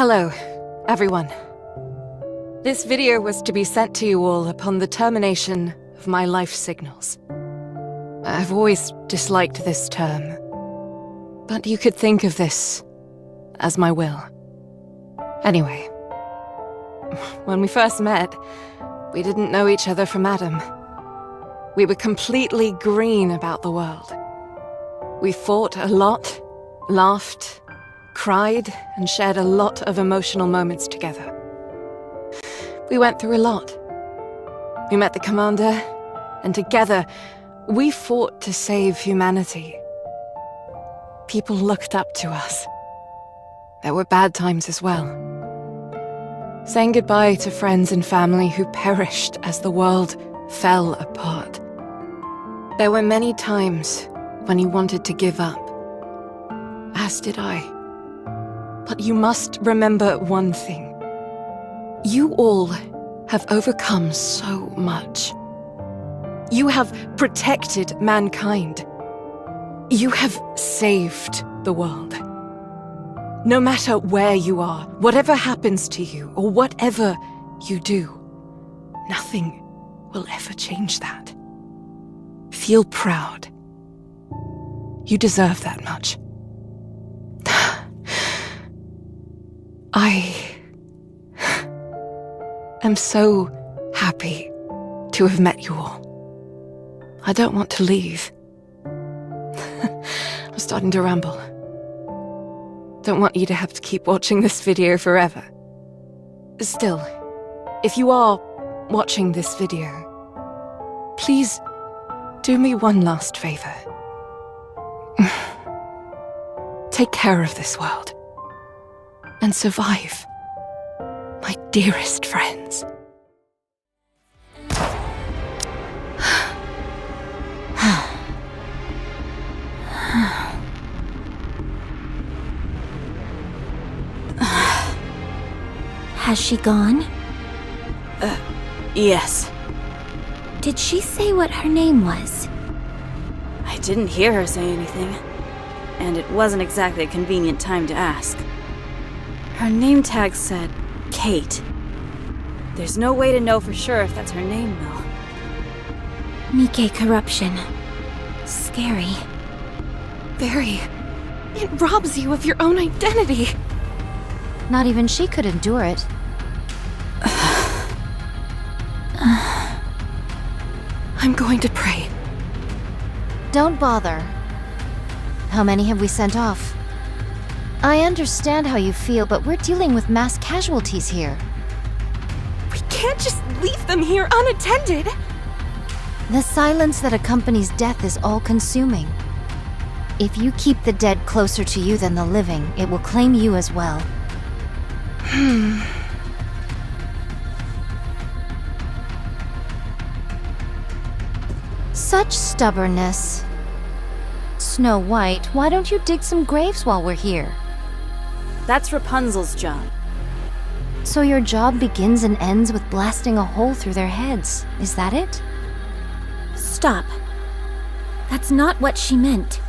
Hello, everyone. This video was to be sent to you all upon the termination of my life signals. I've always disliked this term, but you could think of this as my will. Anyway, when we first met, we didn't know each other from Adam. We were completely green about the world. We fought a lot, laughed, cried, and shared a lot of emotional moments together. We went through a lot. We met the commander, and together, we fought to save humanity. People looked up to us. There were bad times as well. Saying goodbye to friends and family who perished as the world fell apart. There were many times when you wanted to give up, as did I. But you must remember one thing. You all have overcome so much. You have protected mankind. You have saved the world. No matter where you are, whatever happens to you, or whatever you do, nothing will ever change that. Feel proud. You deserve that much. I am so happy to have met you all. I don't want to leave. I'm starting to ramble. Don't want you to have to keep watching this video forever. Still, if you are watching this video, please do me one last favor. Take care of this world. And survive, my dearest friends. Has she gone? Yes. Did she say what her name was? I didn't hear her say anything, and it wasn't exactly a convenient time to ask. Her name tag said Kate. There's no way to know for sure if that's her name, though. Nikke corruption. Scary. Very. It robs you of your own identity. Not even she could endure it. I'm going to pray. Don't bother. How many have we sent off? I understand how you feel, but we're dealing with mass casualties here. We can't just leave them here unattended. The silence that accompanies death is all-consuming. If you keep the dead closer to you than the living, it will claim you as well. Such stubbornness. Snow White, why don't you dig some graves while we're here? That's Rapunzel's job. So your job begins and ends with blasting a hole through their heads, is that it? Stop. That's not what she meant.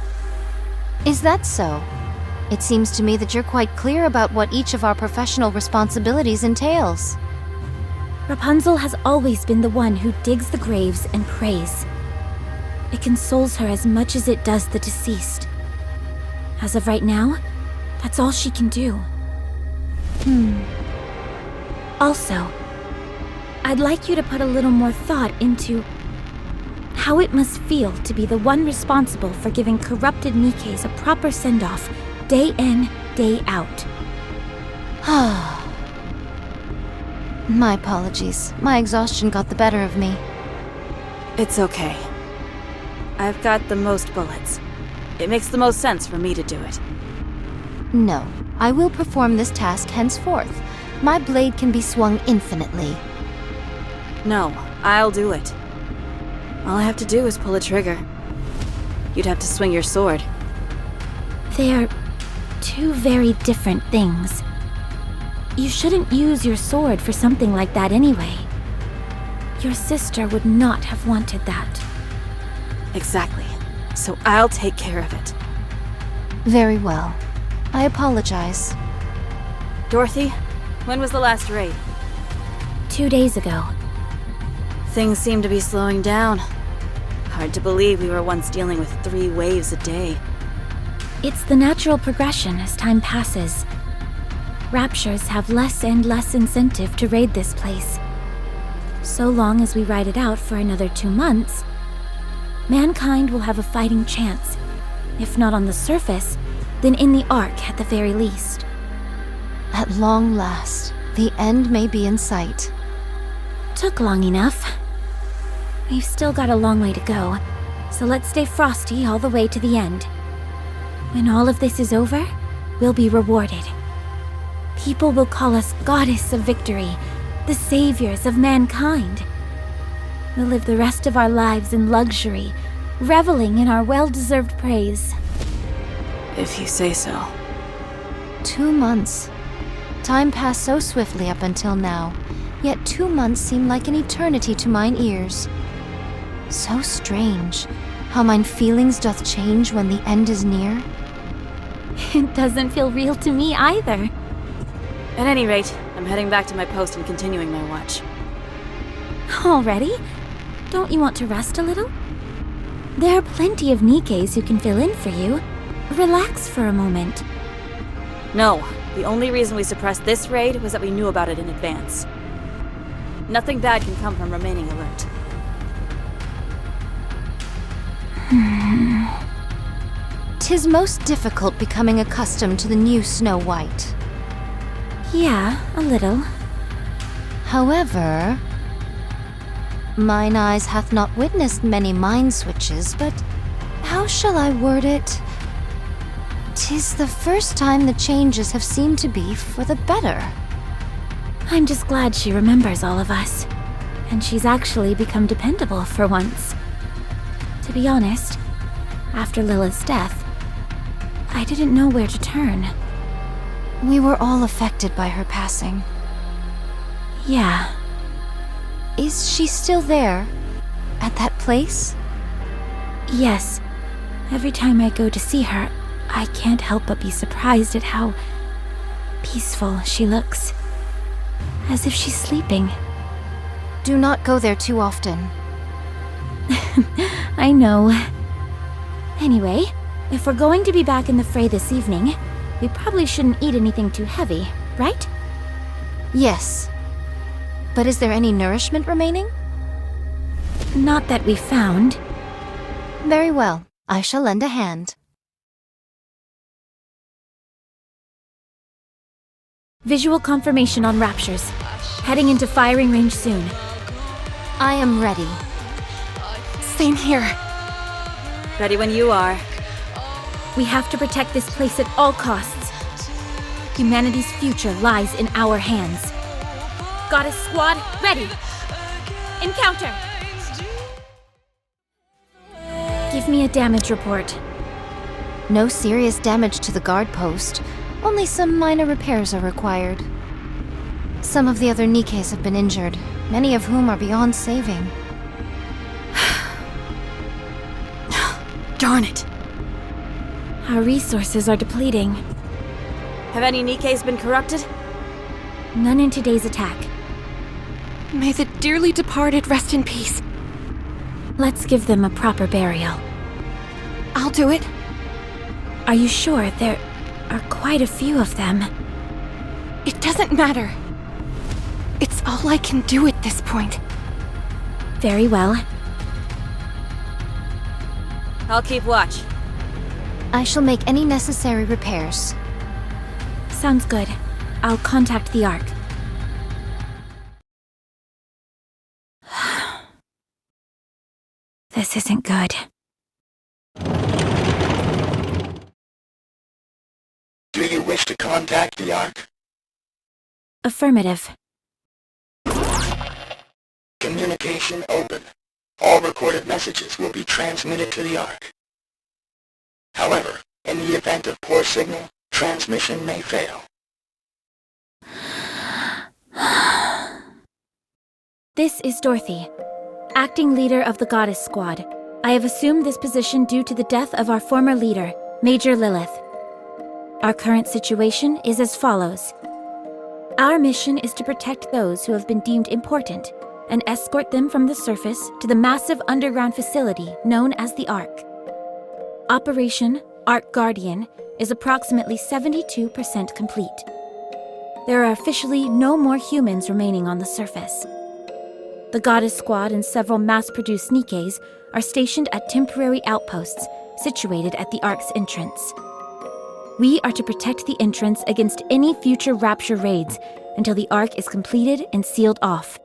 Is that so? It seems to me that you're quite clear about what each of our professional responsibilities entails. Rapunzel has always been the one who digs the graves and prays. It consoles her as much as it does the deceased. As of right now, that's all she can do. Also, I'd like you to put a little more thought into how it must feel to be the one responsible for giving corrupted Nikkes a proper send-off, day in, day out. My apologies. My exhaustion got the better of me. It's okay. I've got the most bullets. It makes the most sense for me to do it. No, I will perform this task henceforth. My blade can be swung infinitely. No, I'll do it. All I have to do is pull a trigger. You'd have to swing your sword. They're two very different things. You shouldn't use your sword for something like that anyway. Your sister would not have wanted that. Exactly. So I'll take care of it. Very well. I apologize. Dorothy, when was the last raid? 2 days ago. Things seem to be slowing down. Hard to believe we were once dealing with 3 waves a day. It's the natural progression as time passes. Raptures have less and less incentive to raid this place. So long as we ride it out for another 2 months, mankind will have a fighting chance. If not on the surface, then in the Ark at the very least. At long last, the end may be in sight. Took long enough. We've still got a long way to go, so let's stay frosty all the way to the end. When all of this is over, we'll be rewarded. People will call us Goddess of Victory, the saviors of mankind. We'll live the rest of our lives in luxury, reveling in our well-deserved praise. If you say so. 2 months. Time passed so swiftly up until now, yet 2 months seem like an eternity to mine ears. So strange, how mine feelings doth change when the end is near. It doesn't feel real to me either. At any rate, I'm heading back to my post and continuing my watch. Already? Don't you want to rest a little? There are plenty of Nikkes who can fill in for you. Relax for a moment. No, the only reason we suppressed this raid was that we knew about it in advance. Nothing bad can come from remaining alert. 'Tis most difficult becoming accustomed to the new Snow White. Yeah, a little. However, mine eyes hath not witnessed many mind switches, but how shall I word it? 'Tis the first time the changes have seemed to be for the better. I'm just glad she remembers all of us. And she's actually become dependable for once. To be honest, after Lila's death, I didn't know where to turn. We were all affected by her passing. Yeah. Is she still there? At that place? Yes. Every time I go to see her, I can't help but be surprised at how peaceful she looks. As if she's sleeping. Do not go there too often. I know. Anyway, if we're going to be back in the fray this evening, we probably shouldn't eat anything too heavy, right? Yes. But is there any nourishment remaining? Not that we found. Very well. I shall lend a hand. Visual confirmation on Raptures. Heading into firing range soon. I am ready. Same here. Ready when you are. We have to protect this place at all costs. Humanity's future lies in our hands. Goddess Squad, ready! Encounter! Give me a damage report. No serious damage to the guard post. Only some minor repairs are required. Some of the other Nikkes have been injured, many of whom are beyond saving. Darn it. Our resources are depleting. Have any Nikkes been corrupted? None in today's attack. May the dearly departed rest in peace. Let's give them a proper burial. I'll do it. Are you sure? There are quite a few of them. It doesn't matter. It's all I can do at this point. Very well. I'll keep watch. I shall make any necessary repairs. Sounds good. I'll contact the Ark. This isn't good. Do you wish to contact the Ark? Affirmative. Communication open. All recorded messages will be transmitted to the Ark. However, in the event of poor signal, transmission may fail. This is Dorothy, acting leader of the Goddess Squad. I have assumed this position due to the death of our former leader, Major Lilith. Our current situation is as follows. Our mission is to protect those who have been deemed important and escort them from the surface to the massive underground facility known as the Ark. Operation Ark Guardian is approximately 72% complete. There are officially no more humans remaining on the surface. The Goddess Squad and several mass-produced Nikkes are stationed at temporary outposts situated at the Ark's entrance. We are to protect the entrance against any future Rapture raids until the Ark is completed and sealed off.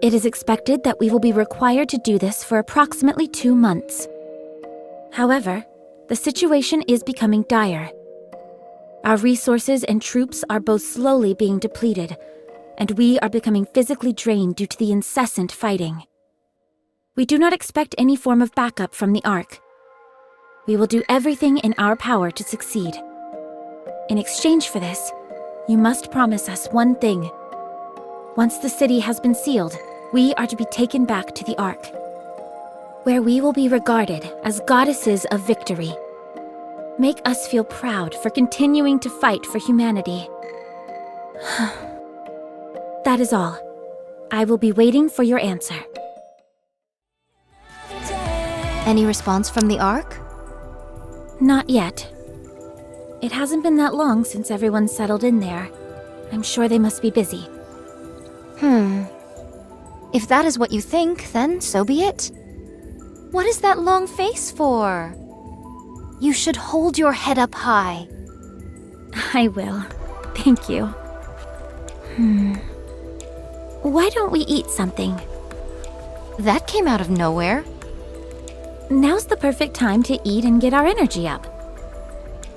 It is expected that we will be required to do this for approximately 2 months. However, the situation is becoming dire. Our resources and troops are both slowly being depleted, and we are becoming physically drained due to the incessant fighting. We do not expect any form of backup from the Ark. We will do everything in our power to succeed. In exchange for this, you must promise us one thing. Once the city has been sealed, we are to be taken back to the Ark, where we will be regarded as goddesses of victory. Make us feel proud for continuing to fight for humanity. That is all. I will be waiting for your answer. Any response from the Ark? Not yet. It hasn't been that long since everyone settled in there. I'm sure they must be busy. If that is what you think, then so be it. What is that long face for? You should hold your head up high. I will. Thank you. Why don't we eat something? That came out of nowhere. Now's the perfect time to eat and get our energy up.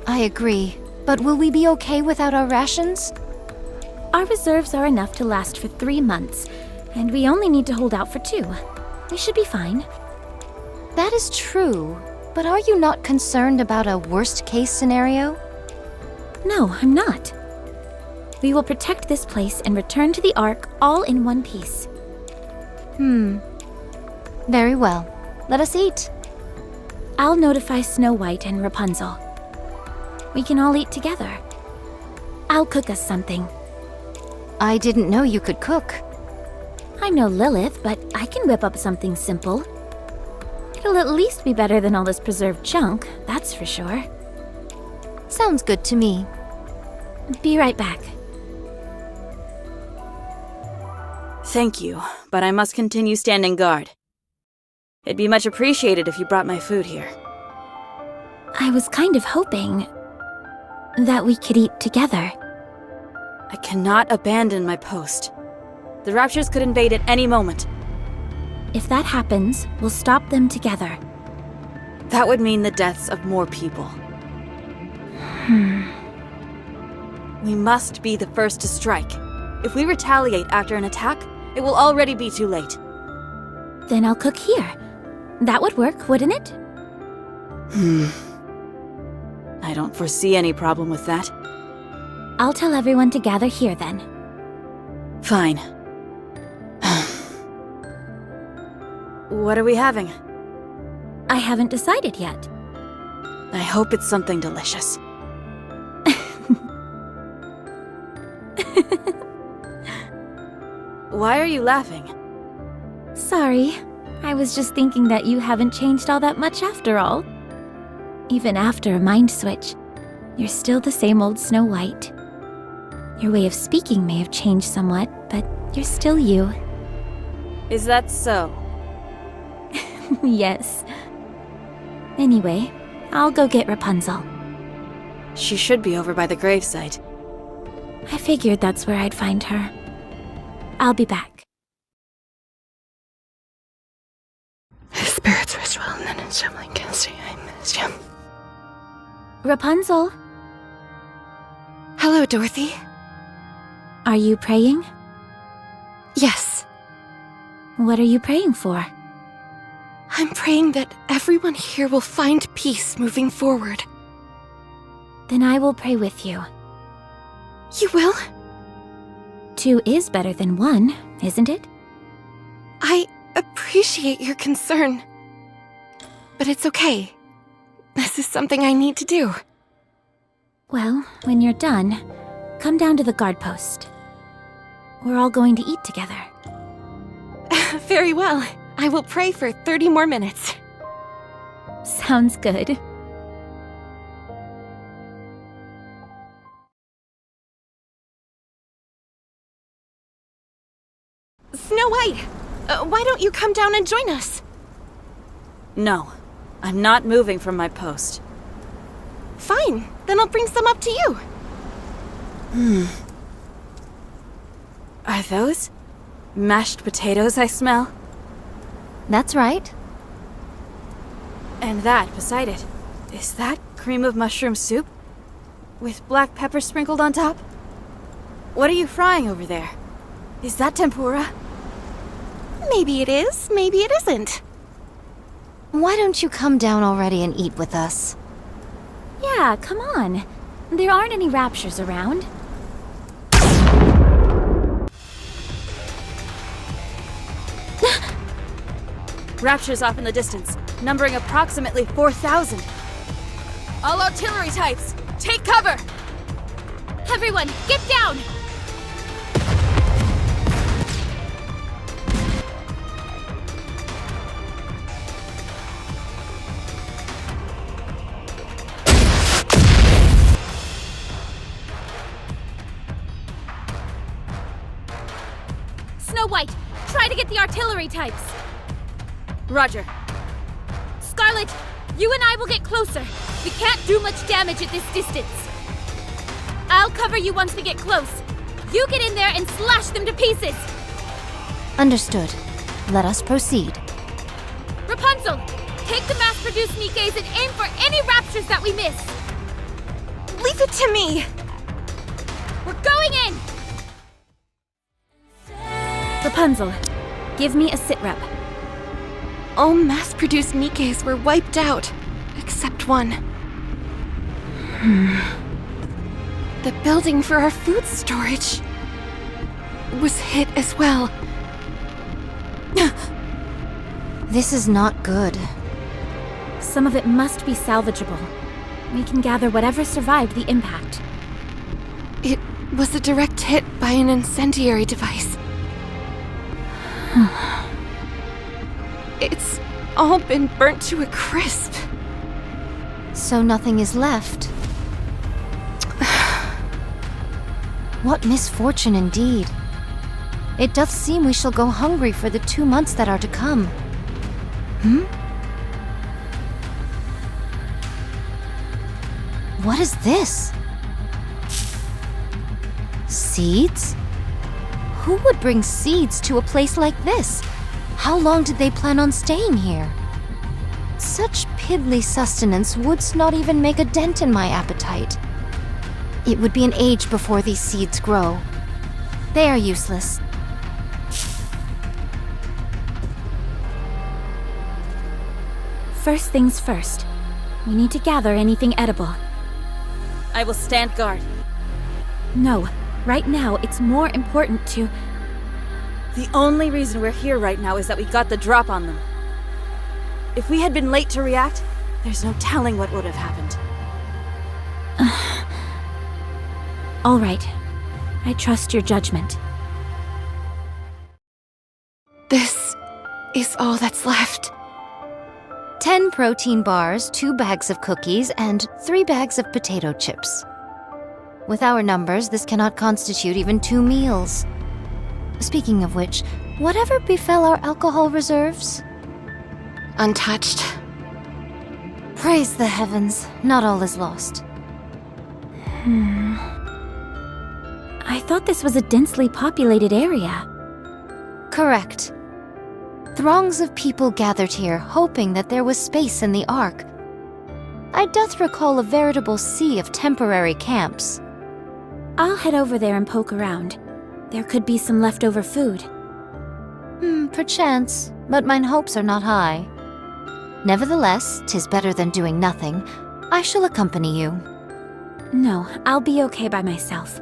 I agree, but will we be okay without our rations? Our reserves are enough to last for 3 months, and we only need to hold out for 2. We should be fine. That is true, but are you not concerned about a worst-case scenario? No, I'm not. We will protect this place and return to the Ark all in one piece. Very well. Let us eat. I'll notify Snow White and Rapunzel. We can all eat together. I'll cook us something. I didn't know you could cook. I'm no Lilith, but I can whip up something simple. It'll at least be better than all this preserved junk, that's for sure. Sounds good to me. Be right back. Thank you, but I must continue standing guard. It'd be much appreciated if you brought my food here. I was kind of hoping that we could eat together. I cannot abandon my post. The Raptures could invade at any moment. If that happens, we'll stop them together. That would mean the deaths of more people. We must be the first to strike. If we retaliate after an attack, it will already be too late. Then I'll cook here. That would work, wouldn't it? I don't foresee any problem with that. I'll tell everyone to gather here then. Fine. What are we having? I haven't decided yet. I hope it's something delicious. Why are you laughing? Sorry. I was just thinking that you haven't changed all that much after all. Even after a mind switch, you're still the same old Snow White. Your way of speaking may have changed somewhat, but you're still you. Is that so? Yes. Anyway, I'll go get Rapunzel. She should be over by the gravesite. I figured that's where I'd find her. I'll be back. His spirits rest well, and then it's trembling against me. I missed him. Rapunzel, Hello, Dorothy. are you praying? Yes, What are you praying for? I'm praying that everyone here will find peace moving forward. Then I will pray with you. You will? 2 is better than 1, isn't it? I appreciate your concern. But it's okay. This is something I need to do. Well, when you're done, come down to the guard post. We're all going to eat together. Very well. I will pray for 30 more minutes. Sounds good. Snow White, why don't you come down and join us? No, I'm not moving from my post. Fine, then I'll bring some up to you. Are those mashed potatoes I smell? That's right. And that beside it, is that cream of mushroom soup? With black pepper sprinkled on top? What are you frying over there? Is that tempura? Maybe it is, maybe it isn't. Why don't you come down already and eat with us? Yeah, come on. There aren't any raptures around. Raptures off in the distance, numbering approximately 4,000. All artillery types, take cover! Everyone, get down! Snow White, try to get the artillery types. Roger. Scarlet, you and I will get closer. We can't do much damage at this distance. I'll cover you once we get close. You get in there and slash them to pieces. Understood. Let us proceed. Rapunzel, take the mass-produced Nikkes and aim for any raptures that we miss. Leave it to me! We're going in! Rapunzel, give me a sit rep. All mass-produced Nikkes were wiped out, except one. The building for our food storage was hit as well. This is not good. Some of it must be salvageable. We can gather whatever survived the impact. It was a direct hit by an incendiary device. It's all been burnt to a crisp. So nothing is left. What misfortune indeed. It doth seem we shall go hungry for the 2 months that are to come. What is this? Seeds? Who would bring seeds to a place like this? How long did they plan on staying here? Such piddly sustenance would not even make a dent in my appetite. It would be an age before these seeds grow. They are useless. First things first. We need to gather anything edible. I will stand guard. No, right now it's more important to... The only reason we're here right now is that we got the drop on them. If we had been late to react, there's no telling what would have happened. All right. I trust your judgment. This is all that's left. 10 protein bars, 2 bags of cookies, and 3 bags of potato chips. With our numbers, this cannot constitute even 2 meals. Speaking of which, whatever befell our alcohol reserves? Untouched. Praise the heavens, not all is lost. I thought this was a densely populated area. Correct. Throngs of people gathered here, hoping that there was space in the Ark. I doth recall a veritable sea of temporary camps. I'll head over there and poke around. There could be some leftover food. Perchance, but mine hopes are not high. Nevertheless, 'tis better than doing nothing. I shall accompany you. No, I'll be okay by myself.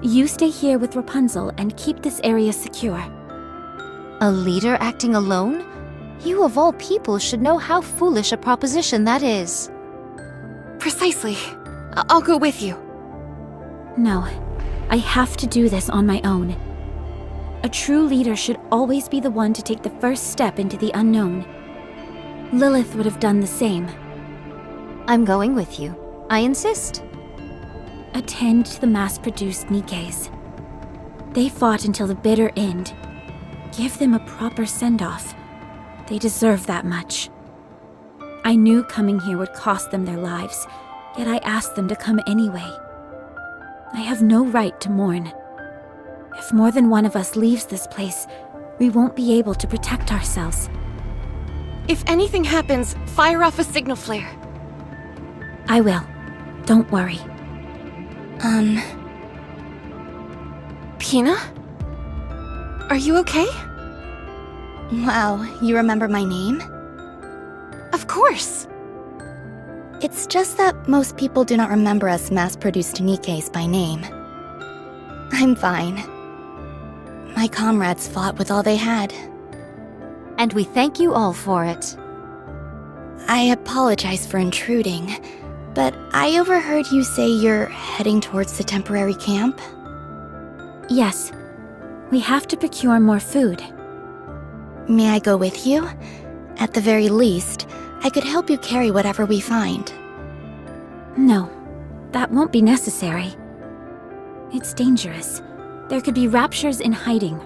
You stay here with Rapunzel and keep this area secure. A leader acting alone? You of all people should know how foolish a proposition that is. Precisely. I'll go with you. No, I have to do this on my own. A true leader should always be the one to take the first step into the unknown. Lilith would have done the same. I'm going with you. I insist. Attend to the mass-produced Nikkes. They fought until the bitter end. Give them a proper send-off. They deserve that much. I knew coming here would cost them their lives, yet I asked them to come anyway. I have no right to mourn. If more than one of us leaves this place, we won't be able to protect ourselves. If anything happens, fire off a signal flare. I will. Don't worry. Pina? Are you okay? Wow, you remember my name? Of course. It's just that most people do not remember us mass-produced Nikkes by name. I'm fine. My comrades fought with all they had. And we thank you all for it. I apologize for intruding, but I overheard you say you're heading towards the temporary camp? Yes. We have to procure more food. May I go with you? At the very least, I could help you carry whatever we find. No, that won't be necessary. It's dangerous. There could be raptures in hiding.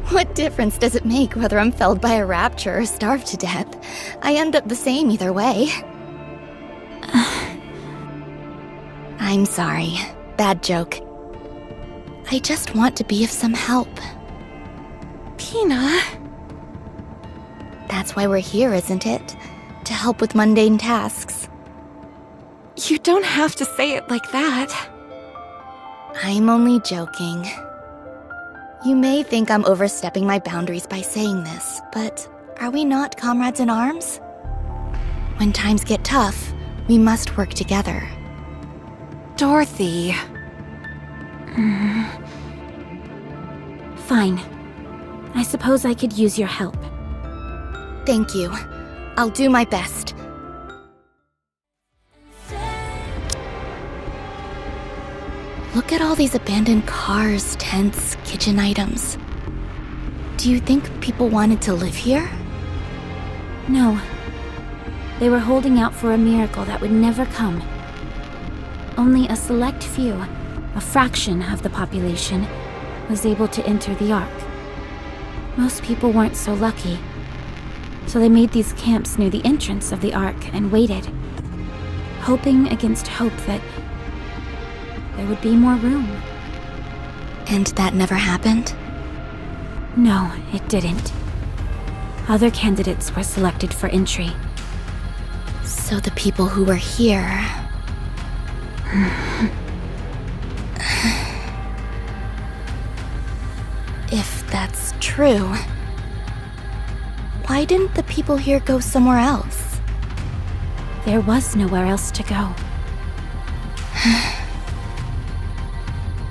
What difference does it make whether I'm felled by a rapture or starved to death? I end up the same either way. I'm sorry. Bad joke. I just want to be of some help. Pina? That's why we're here, isn't it? To help with mundane tasks. You don't have to say it like that. I'm only joking. You may think I'm overstepping my boundaries by saying this, but are we not comrades in arms? When times get tough, we must work together. Dorothy. Fine. I suppose I could use your help. Thank you. I'll do my best. Look at all these abandoned cars, tents, kitchen items. Do you think people wanted to live here? No. They were holding out for a miracle that would never come. Only a select few, a fraction of the population, was able to enter the Ark. Most people weren't so lucky, so they made these camps near the entrance of the Ark and waited, hoping against hope that there would be more room. And that never happened? No, it didn't. Other candidates were selected for entry. So the people who were here... If that's true, why didn't the people here go somewhere else? There was nowhere else to go.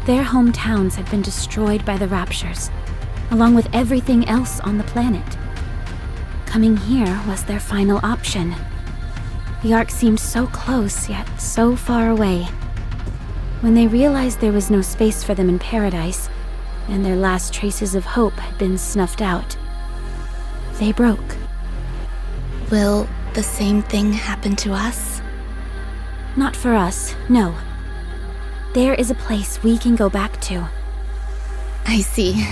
Their hometowns had been destroyed by the raptures, along with everything else on the planet. Coming here was their final option. The Ark seemed so close, yet so far away. When they realized there was no space for them in paradise, and their last traces of hope had been snuffed out, they broke. Will the same thing happen to us? Not for us, no. There is a place we can go back to. I see.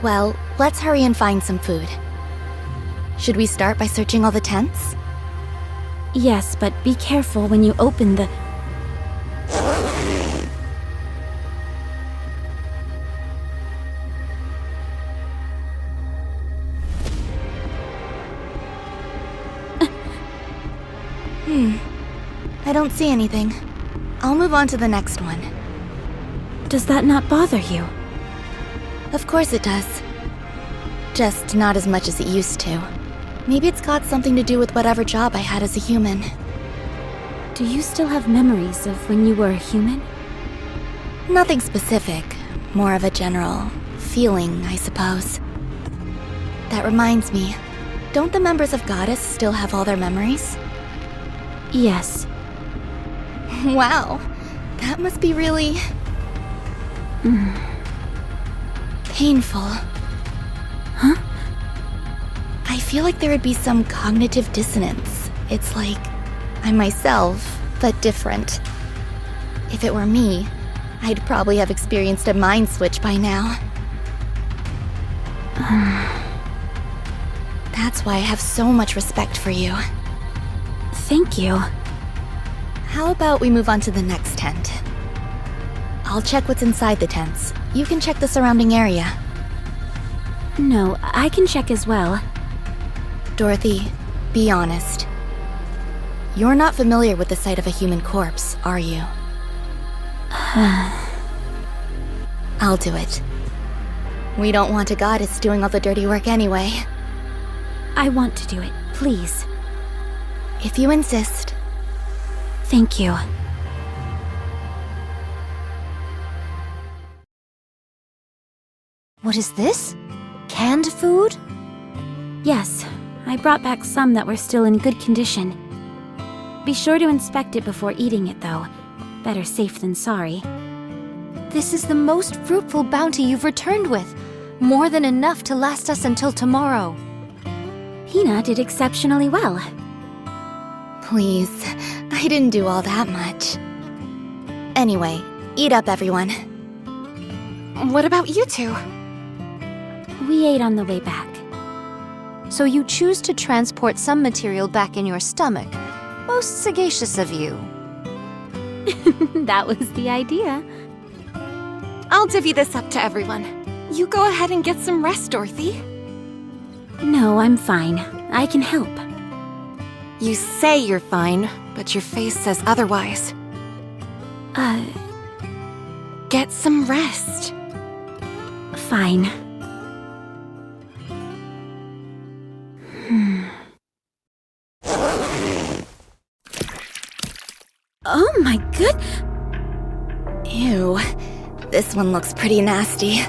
Well, let's hurry and find some food. Should we start by searching all the tents? Yes, but be careful when you open the... I don't see anything. I'll move on to the next one. Does that not bother you? Of course it does. Just not as much as it used to. Maybe it's got something to do with whatever job I had as a human. Do you still have memories of when you were a human? Nothing specific. More of a general feeling, I suppose. That reminds me, don't the members of Goddess still have all their memories? Yes. Wow, that must be really... painful. Huh? I feel like there would be some cognitive dissonance. It's like I'm myself, but different. If it were me, I'd probably have experienced a mind switch by now. That's why I have so much respect for you. Thank you. How about we move on to the next tent? I'll check what's inside the tents. You can check the surrounding area. No, I can check as well. Dorothy, be honest. You're not familiar with the sight of a human corpse, are you? I'll do it. We don't want a goddess doing all the dirty work anyway. I want to do it, please. If you insist. Thank you. What is this? Canned food? Yes, I brought back some that were still in good condition. Be sure to inspect it before eating it, though. Better safe than sorry. This is the most fruitful bounty you've returned with. More than enough to last us until tomorrow. Hina did exceptionally well. Please, I didn't do all that much. Anyway, eat up, everyone. What about you two? We ate on the way back. So you choose to transport some material back in your stomach. Most sagacious of you. That was the idea. I'll divvy this up to everyone. You go ahead and get some rest, Dorothy. No, I'm fine. I can help. You say you're fine, but your face says otherwise. Get some rest. Fine. Oh my good... Ew, this one looks pretty nasty.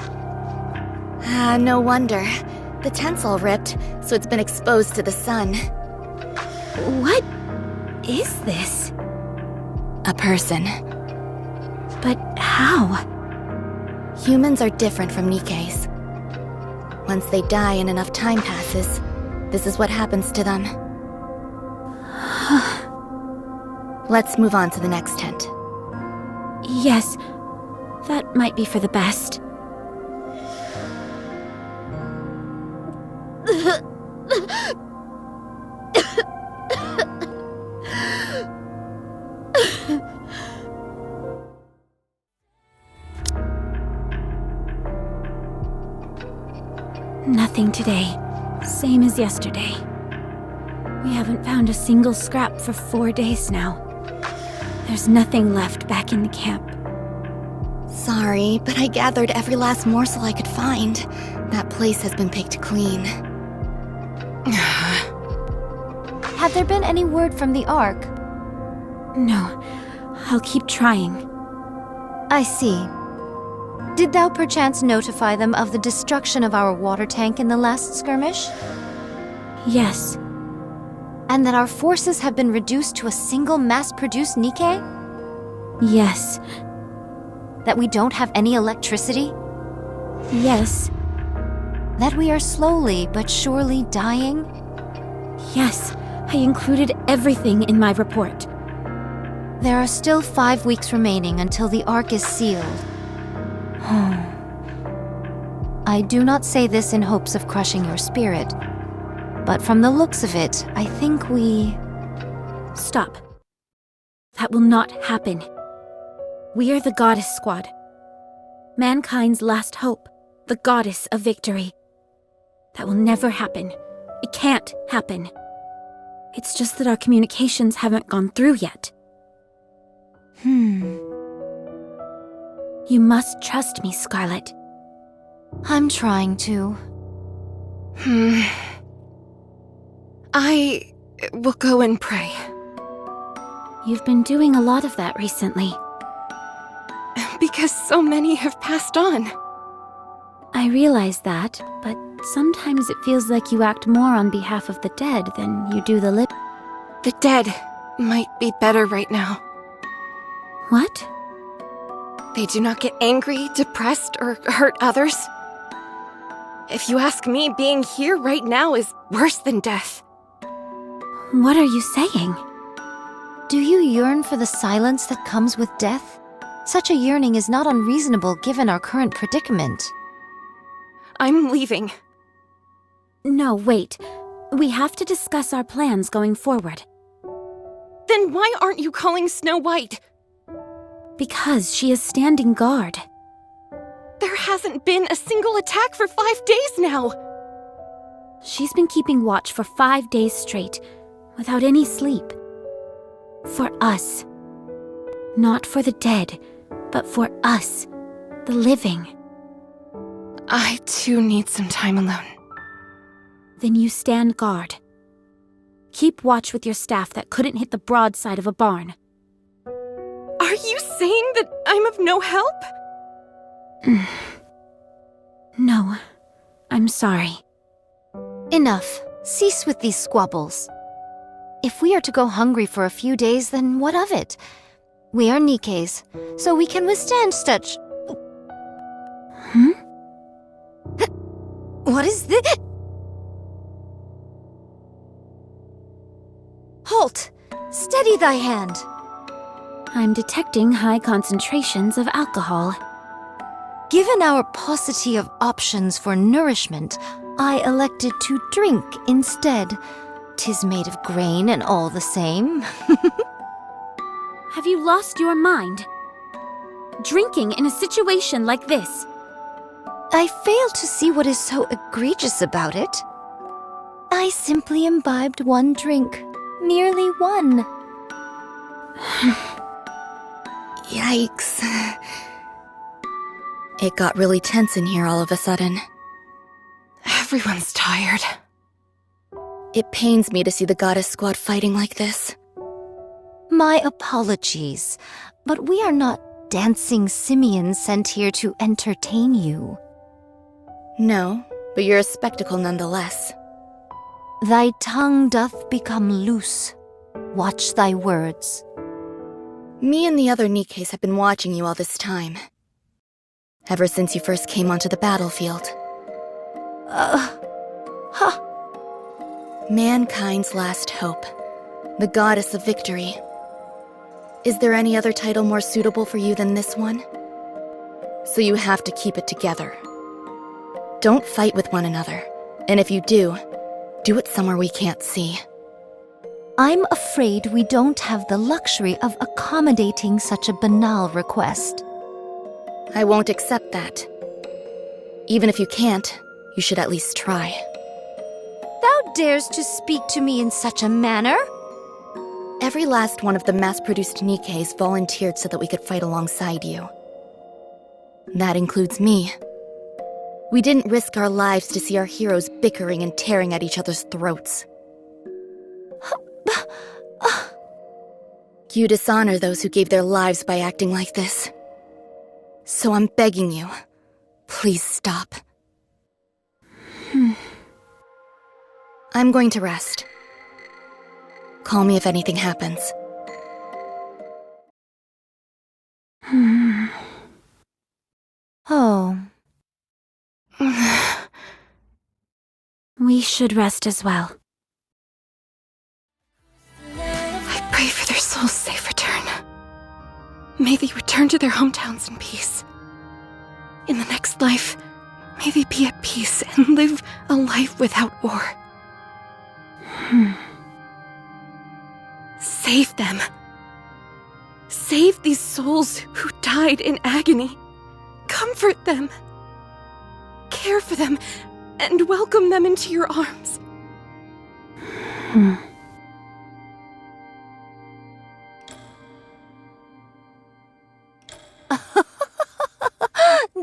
No wonder. The tent's all ripped, so it's been exposed to the sun. What is this? A person. But how? Humans are different from Nikkes. Once they die and enough time passes, this is what happens to them. Let's move on to the next tent. Yes, that might be for the best. Nothing today. Same as yesterday. We haven't found a single scrap for 4 days now. There's nothing left back in the camp. Sorry, but I gathered every last morsel I could find. That place has been picked clean. Have there been any word from the Ark? No, I'll keep trying. I see. Did thou perchance notify them of the destruction of our water tank in the last skirmish? Yes. And that our forces have been reduced to a single mass-produced Nikke? Yes. That we don't have any electricity? Yes. That we are slowly but surely dying? Yes, I included everything in my report. There are still 5 weeks remaining until the Ark is sealed. I do not say this in hopes of crushing your spirit, but from the looks of it, I think we... Stop. That will not happen. We are the Goddess Squad. Mankind's last hope, the Goddess of Victory. That will never happen. It can't happen. It's just that our communications haven't gone through yet. You must trust me, Scarlet. I'm trying to. I will go and pray. You've been doing a lot of that recently. Because so many have passed on. I realize that, but sometimes it feels like you act more on behalf of the dead than you do the living. The dead might be better right now. What? They do not get angry, depressed, or hurt others. If you ask me, being here right now is worse than death. What are you saying? Do you yearn for the silence that comes with death? Such a yearning is not unreasonable given our current predicament. I'm leaving. No, wait. We have to discuss our plans going forward. Then why aren't you calling Snow White? Because she is standing guard. There hasn't been a single attack for 5 days now. She's been keeping watch for 5 days straight, without any sleep. For us. Not for the dead, but for us, the living. I too need some time alone. Then you stand guard. Keep watch with your staff that couldn't hit the broadside of a barn. Are you saying that I'm of no help? No, I'm sorry. Enough. Cease with these squabbles. If we are to go hungry for a few days, then what of it? We are Nikkes, so we can withstand such... What is this? Halt! Steady thy hand! I'm detecting high concentrations of alcohol. Given our paucity of options for nourishment, I elected to drink instead. 'Tis made of grain and all the same. Have you lost your mind? Drinking in a situation like this? I fail to see what is so egregious about it. I simply imbibed one drink. Merely one. Yikes. It got really tense in here all of a sudden. Everyone's tired. It pains me to see the goddess squad fighting like this. My apologies, but we are not dancing simians sent here to entertain you. No, but you're a spectacle nonetheless. Thy tongue doth become loose. Watch thy words. Me and the other Nikkes have been watching you all this time. Ever since you first came onto the battlefield. Mankind's last hope. The goddess of victory. Is there any other title more suitable for you than this one? So you have to keep it together. Don't fight with one another. And if you do it somewhere we can't see. I'm afraid we don't have the luxury of accommodating such a banal request. I won't accept that. Even if you can't, you should at least try. Thou dares to speak to me in such a manner? Every last one of the mass-produced Nikkes volunteered so that we could fight alongside you. That includes me. We didn't risk our lives to see our heroes bickering and tearing at each other's throats. You dishonor those who gave their lives by acting like this. So I'm begging you, please stop. I'm going to rest. Call me if anything happens. Oh. We should rest as well. I pray for their souls' safe return. May they return to their hometowns in peace. In the next life, may they be at peace and live a life without war. Save them. Save these souls who died in agony. Comfort them. Care for them and welcome them into your arms.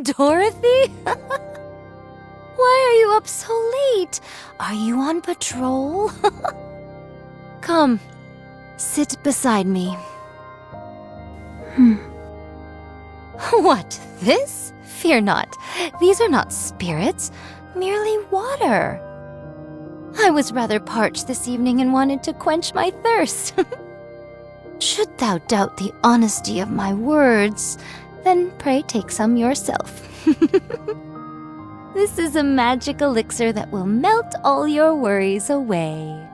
Dorothy? Why are you up so late? Are you on patrol? Come, sit beside me. What, this? Fear not. These are not spirits, merely water. I was rather parched this evening and wanted to quench my thirst. Should thou doubt the honesty of my words, then pray take some yourself. This is a magic elixir that will melt all your worries away.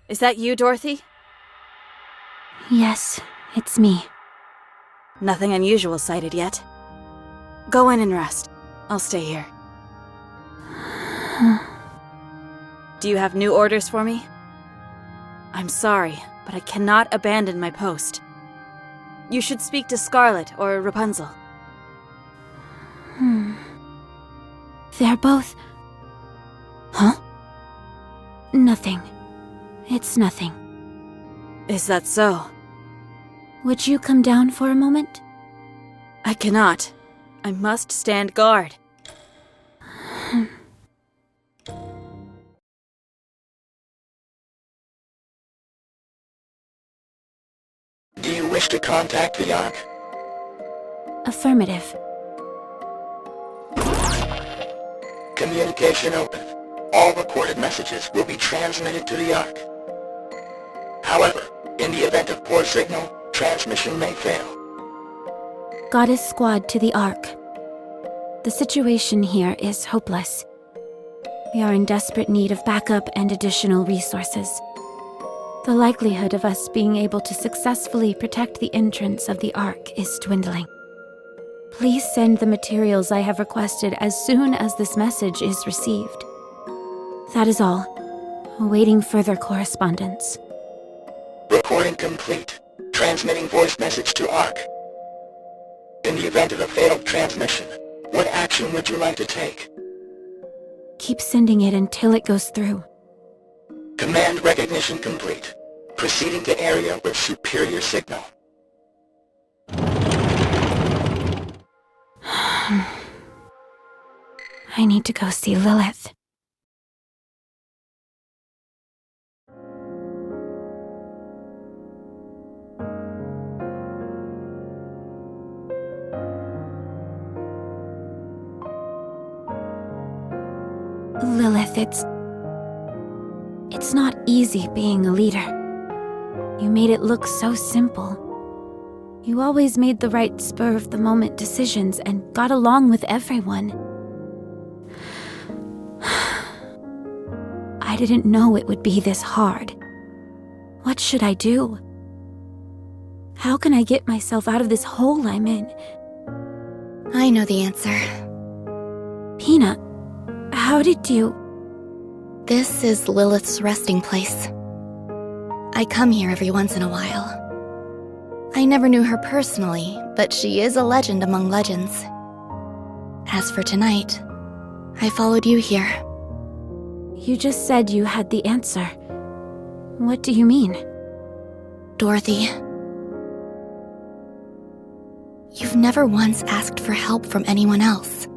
Is that you, Dorothy? Yes, it's me. Nothing unusual sighted yet. Go in and rest. I'll stay here. Do you have new orders for me? I'm sorry, but I cannot abandon my post. You should speak to Scarlet or Rapunzel. They're both... Huh? Nothing. It's nothing. Is that so? Would you come down for a moment? I cannot. I must stand guard. Do you wish to contact the Ark? Affirmative. Communication open. All recorded messages will be transmitted to the Ark. However, in the event of poor signal, transmission may fail. Goddess Squad to the Ark. The situation here is hopeless. We are in desperate need of backup and additional resources. The likelihood of us being able to successfully protect the entrance of the Ark is dwindling. Please send the materials I have requested as soon as this message is received. That is all. Awaiting further correspondence. Recording complete. Transmitting voice message to Ark. In the event of a failed transmission, what action would you like to take? Keep sending it until it goes through. Command recognition complete. Proceeding to area with superior signal. I need to go see Lilith. Lilith, it's not easy being a leader. You made it look so simple. You always made the right spur-of-the-moment decisions and got along with everyone. I didn't know it would be this hard. What should I do? How can I get myself out of this hole I'm in? I know the answer. Peanut, how did you... This is Lilith's resting place. I come here every once in a while. I never knew her personally, but she is a legend among legends. As for tonight, I followed you here. You just said you had the answer. What do you mean? Dorothy, you've never once asked for help from anyone else.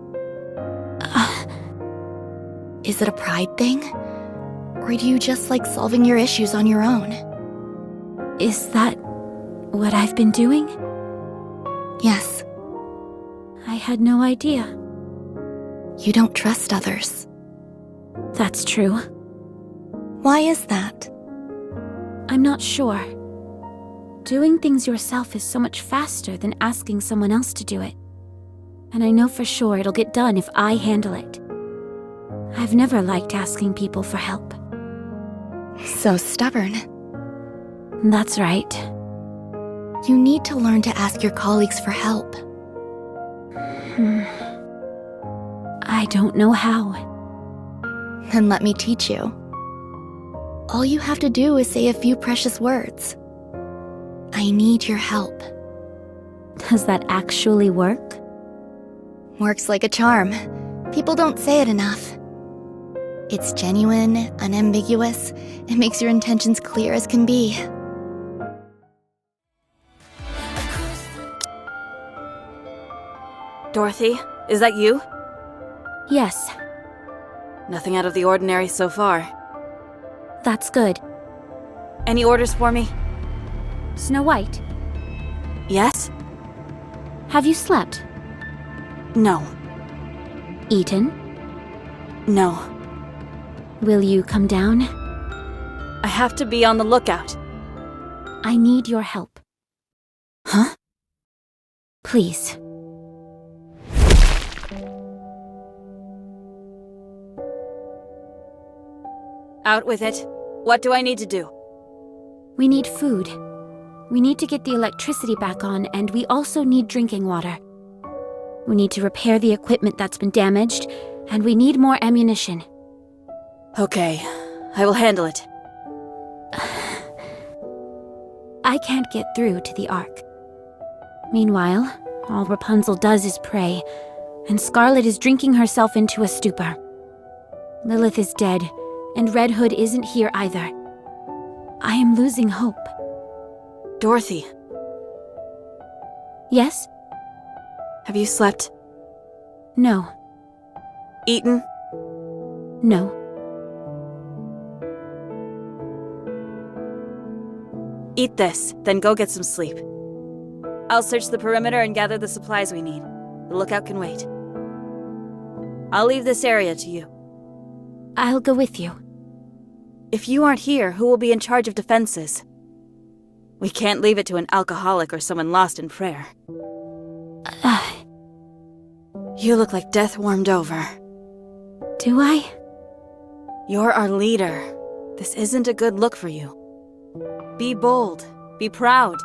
Is it a pride thing? Or do you just like solving your issues on your own? Is that what I've been doing? Yes. I had no idea. You don't trust others. That's true. Why is that? I'm not sure. Doing things yourself is so much faster than asking someone else to do it. And I know for sure it'll get done if I handle it. I've never liked asking people for help. So stubborn. That's right. You need to learn to ask your colleagues for help. I don't know how. Then let me teach you. All you have to do is say a few precious words. I need your help. Does that actually work? Works like a charm. People don't say it enough. It's genuine, unambiguous. It makes your intentions clear as can be. Dorothy, is that you? Yes, Nothing out of the ordinary so far. that's good. Any orders for me? Snow White, Yes? have you slept? No. Eaten? No. Will you come down? I have to be on the lookout. I need your help. Huh? Please. Out with it. What do I need to do? We need food. We need to get the electricity back on, and we also need drinking water. We need to repair the equipment that's been damaged, and we need more ammunition. Okay, I will handle it. I can't get through to the Ark. Meanwhile, all Rapunzel does is pray, and Scarlet is drinking herself into a stupor. Lilith is dead, and Red Hood isn't here either. I am losing hope. Dorothy, Yes? have you slept? No. Eaten? No. Eat this, then go get some sleep. I'll search the perimeter and gather the supplies we need. The lookout can wait. I'll leave this area to you. I'll go with you. If you aren't here, who will be in charge of defenses? We can't leave it to an alcoholic or someone lost in prayer. You look like death warmed over. Do I? You're our leader. This isn't a good look for you. Be bold. Be proud.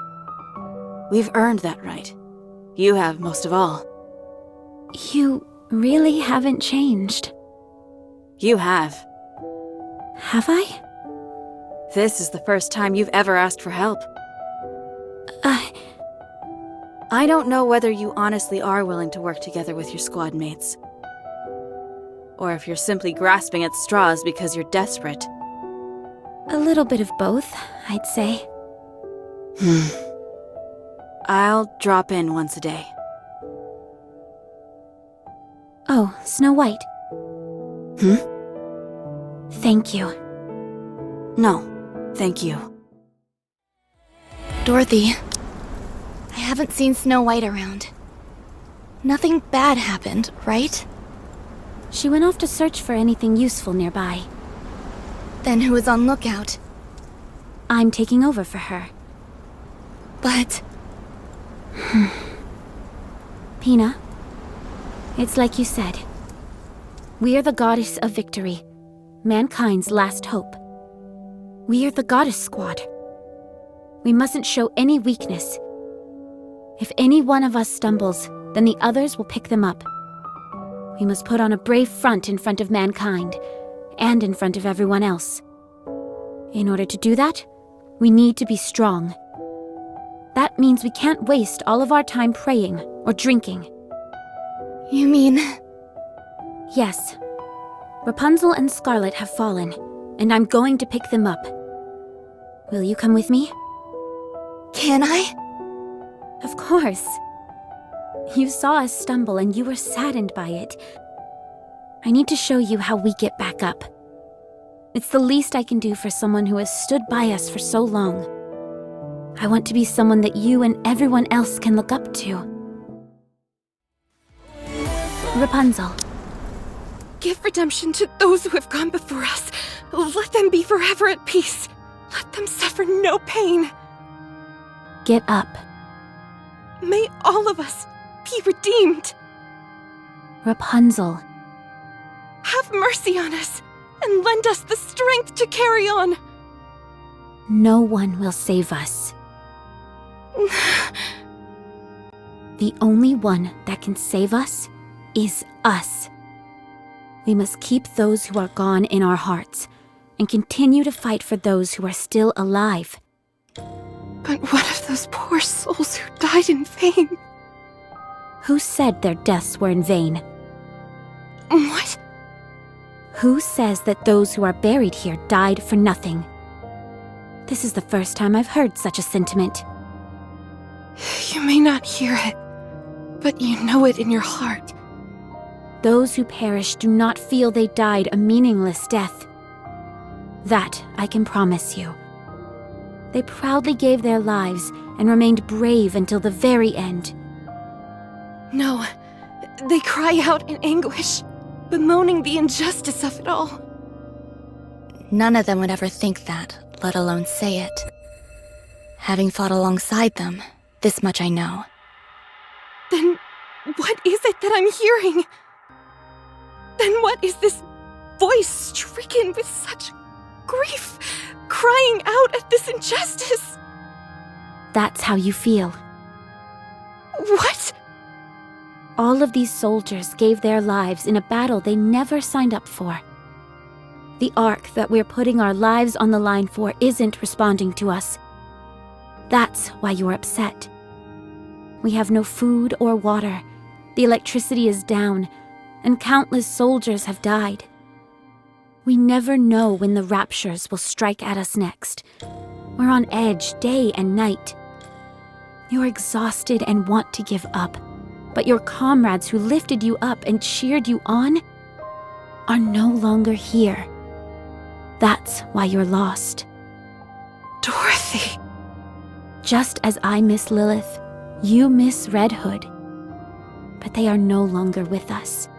We've earned that right. You have most of all. You really haven't changed. You have. Have I? This is the first time you've ever asked for help. I don't know whether you honestly are willing to work together with your squad mates. Or if you're simply grasping at straws because you're desperate. A little bit of both, I'd say. I'll drop in once a day. Oh, Snow White. Thank you. No, thank you. Dorothy, I haven't seen Snow White around. Nothing bad happened, right? She went off to search for anything useful nearby. Then who was on lookout? I'm taking over for her. But Pina, it's like you said. We are the goddess of victory, mankind's last hope. We are the goddess squad. We mustn't show any weakness. If any one of us stumbles, then the others will pick them up. We must put on a brave front in front of mankind, and in front of everyone else. In order to do that, we need to be strong. That means we can't waste all of our time praying or drinking. you mean... Yes. Rapunzel and Scarlet have fallen, and I'm going to pick them up. Will you come with me? Can I? Of course. You saw us stumble and you were saddened by it. I need to show you how we get back up. It's the least I can do for someone who has stood by us for so long. I want to be someone that you and everyone else can look up to. Rapunzel. Give redemption to those who have gone before us. Let them be forever at peace. Let them suffer no pain. Get up. May all of us be redeemed. Rapunzel. Have mercy on us and lend us the strength to carry on. No one will save us. The only one that can save us is us. We must keep those who are gone in our hearts and continue to fight for those who are still alive. But what of those poor souls who died in vain? Who said their deaths were in vain? What? Who says that those who are buried here died for nothing? This is the first time I've heard such a sentiment. You may not hear it, but you know it in your heart. Those who perish do not feel they died a meaningless death. That I can promise you. They proudly gave their lives and remained brave until the very end. No, They cry out in anguish, bemoaning the injustice of it all. None of them would ever think that, let alone say it. Having fought alongside them, this much I know. Then what is it that I'm hearing? Then what is this voice stricken with such grief, crying out at this injustice? That's how you feel. What? All of these soldiers gave their lives in a battle they never signed up for. The Ark that we're putting our lives on the line for isn't responding to us. That's why you're upset. We have no food or water, the electricity is down, and countless soldiers have died. We never know when the raptures will strike at us next. We're on edge day and night. You're exhausted and want to give up, but your comrades who lifted you up and cheered you on are no longer here. That's why you're lost. Dorothy. Just as I miss Lilith, you miss Red Hood. But they are no longer with us.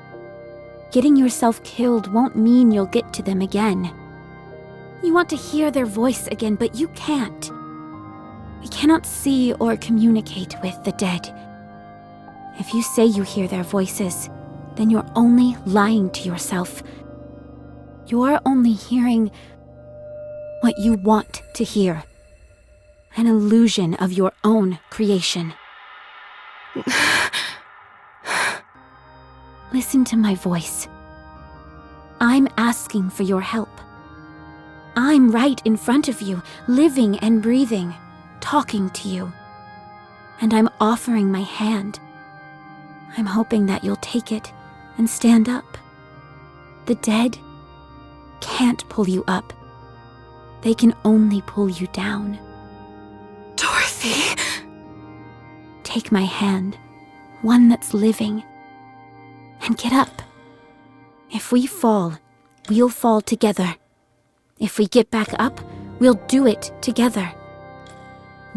Getting yourself killed won't mean you'll get to them again. You want to hear their voice again, but you can't. We cannot see or communicate with the dead. If you say you hear their voices, then you're only lying to yourself. You're only hearing what you want to hear. An illusion of your own creation. Listen to my voice. I'm asking for your help. I'm right in front of you, living and breathing, talking to you. And I'm offering my hand. I'm hoping that you'll take it and stand up. The dead can't pull you up. They can only pull you down. Dorothy. Take my hand, one that's living, and get up. If we fall, we'll fall together. If we get back up, we'll do it together.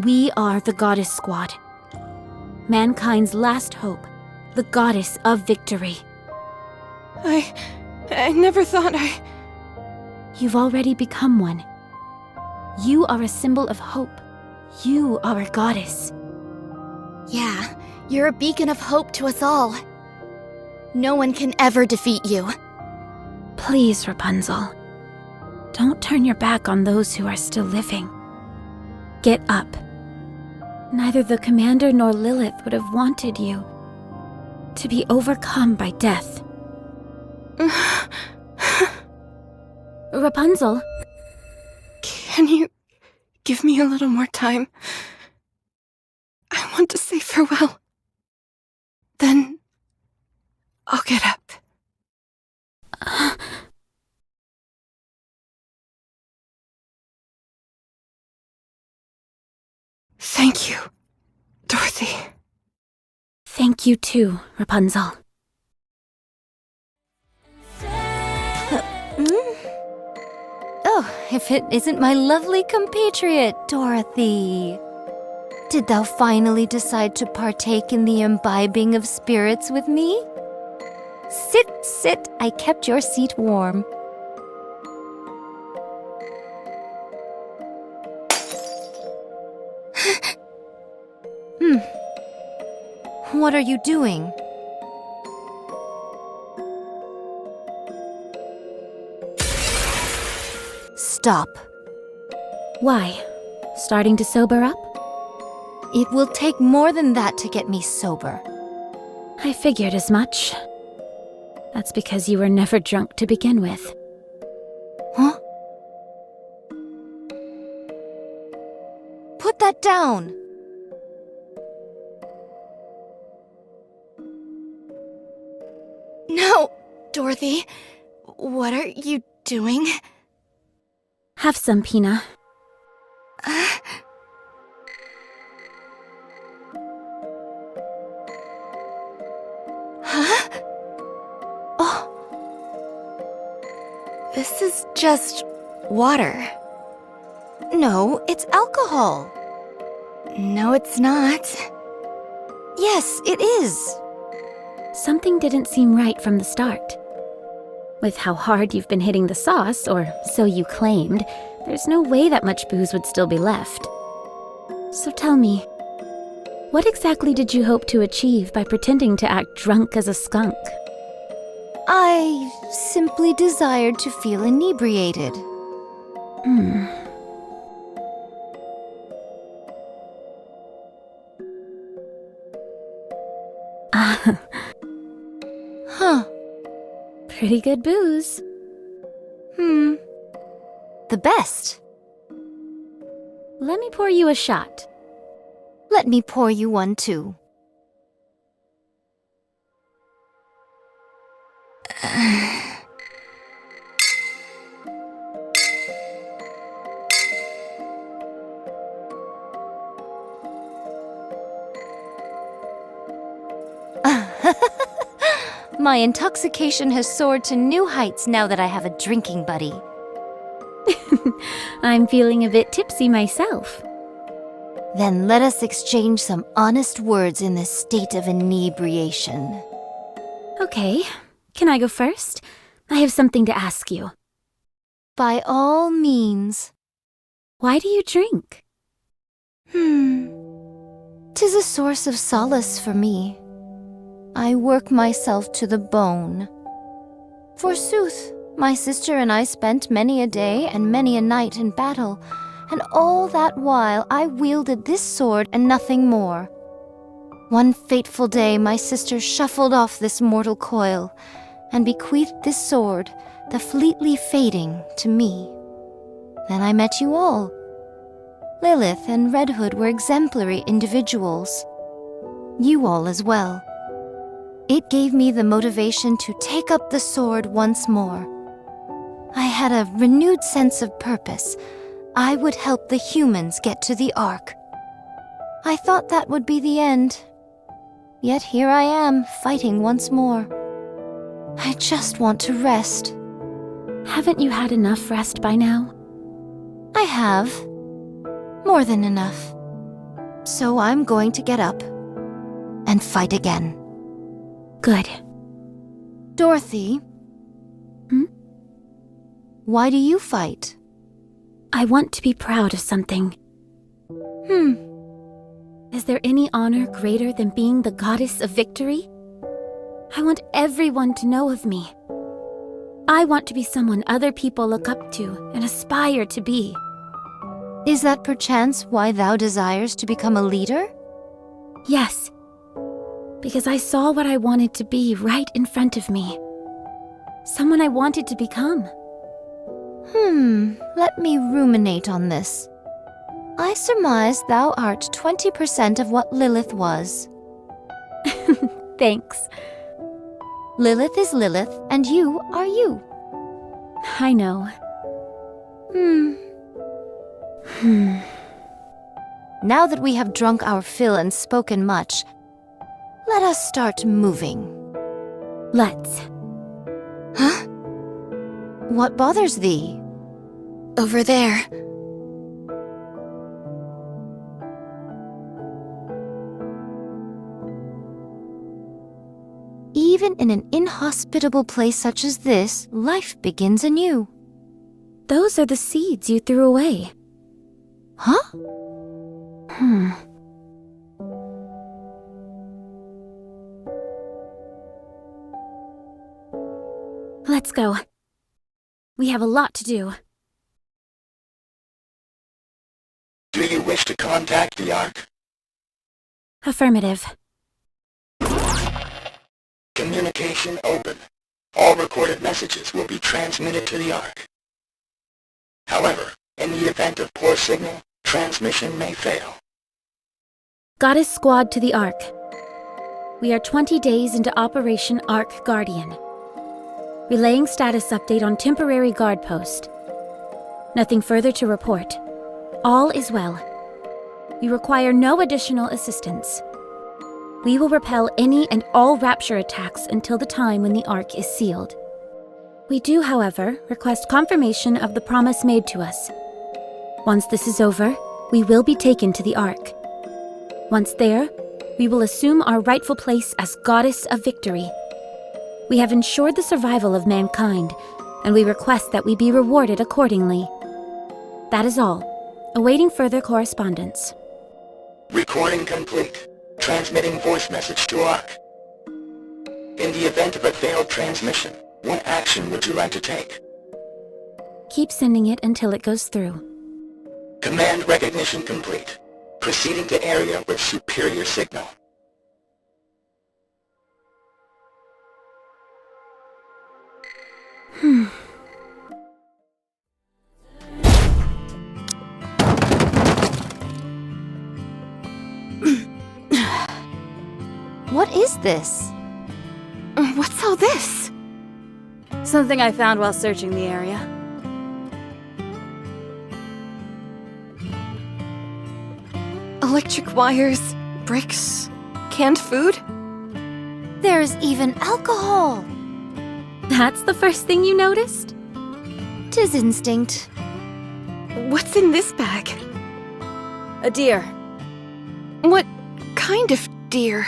We are the Goddess Squad. Mankind's last hope, the Goddess of Victory. I never thought You've already become one. You are a symbol of hope. You are a goddess. Yeah, you're a beacon of hope to us all. No one can ever defeat you. Please, Rapunzel. Don't turn your back on those who are still living. Get up. Neither the commander nor Lilith would have wanted you to be overcome by death. Rapunzel? Can you give me a little more time? I want to say farewell. Then I'll get up. Thank you, Dorothy. Thank you too, Rapunzel. Oh, if it isn't my lovely compatriot, Dorothy. Did thou finally decide to partake in the imbibing of spirits with me? Sit, sit, I kept your seat warm. What are you doing? Stop. Why? Starting to sober up? It will take more than that to get me sober. I figured as much. That's because you were never drunk to begin with. Huh? Put that down! No, Dorothy. What are you doing? Have some, Pina. Huh? Oh. This is just water. No, it's alcohol. No, it's not. Yes, it is. Something didn't seem right from the start. With how hard you've been hitting the sauce, or so you claimed, there's no way that much booze would still be left. So tell me, what exactly did you hope to achieve by pretending to act drunk as a skunk? I simply desired to feel inebriated. Huh. Pretty good booze. The best. Let me pour you a shot. Let me pour you one too. My intoxication has soared to new heights now that I have a drinking buddy. I'm feeling a bit tipsy myself. Then let us exchange some honest words in this state of inebriation. Okay, can I go first? I have something to ask you. By all means. Why do you drink? 'Tis a source of solace for me. I work myself to the bone. Forsooth, my sister and I spent many a day and many a night in battle, and all that while I wielded this sword and nothing more. One fateful day my sister shuffled off this mortal coil, and bequeathed this sword, the fleetly fading, to me. Then I met you all. Lilith and Red Hood were exemplary individuals. You all as well. It gave me the motivation to take up the sword once more. I had a renewed sense of purpose. I would help the humans get to the Ark. I thought that would be the end. Yet here I am, fighting once more. I just want to rest. Haven't you had enough rest by now? I have. More than enough. So I'm going to get up and fight again. Good. Dorothy? Why do you fight? I want to be proud of something. Is there any honor greater than being the goddess of victory? I want everyone to know of me. I want to be someone other people look up to and aspire to be. Is that perchance why thou desires to become a leader? Yes. Because I saw what I wanted to be right in front of me. Someone I wanted to become. Let me ruminate on this. I surmise thou art 20% of what Lilith was. Thanks. Lilith is Lilith, and you are you. I know. Now that we have drunk our fill and spoken much, let us start moving. Let's. Huh? What bothers thee? Over there. Even in an inhospitable place such as this, life begins anew. Those are the seeds you threw away. Huh? Let's go. We have a lot to do. Do you wish to contact the Ark? Affirmative. Communication open. All recorded messages will be transmitted to the Ark. However, in the event of poor signal, transmission may fail. Goddess Squad to the Ark. We are 20 days into Operation Ark Guardian. Relaying status update on temporary guard post. Nothing further to report. All is well. We require no additional assistance. We will repel any and all rapture attacks until the time when the Ark is sealed. We do, however, request confirmation of the promise made to us. Once this is over, we will be taken to the Ark. Once there, we will assume our rightful place as Goddess of Victory. We have ensured the survival of mankind, and we request that we be rewarded accordingly. That is all. Awaiting further correspondence. Recording complete. Transmitting voice message to Ark. In the event of a failed transmission, what action would you like to take? Keep sending it until it goes through. Command recognition complete. Proceeding to area with superior signal. What is this? What's all this? Something I found while searching the area. Electric wires, bricks, canned food? There's even alcohol! That's the first thing you noticed? 'Tis instinct. What's in this bag? A deer. What kind of deer?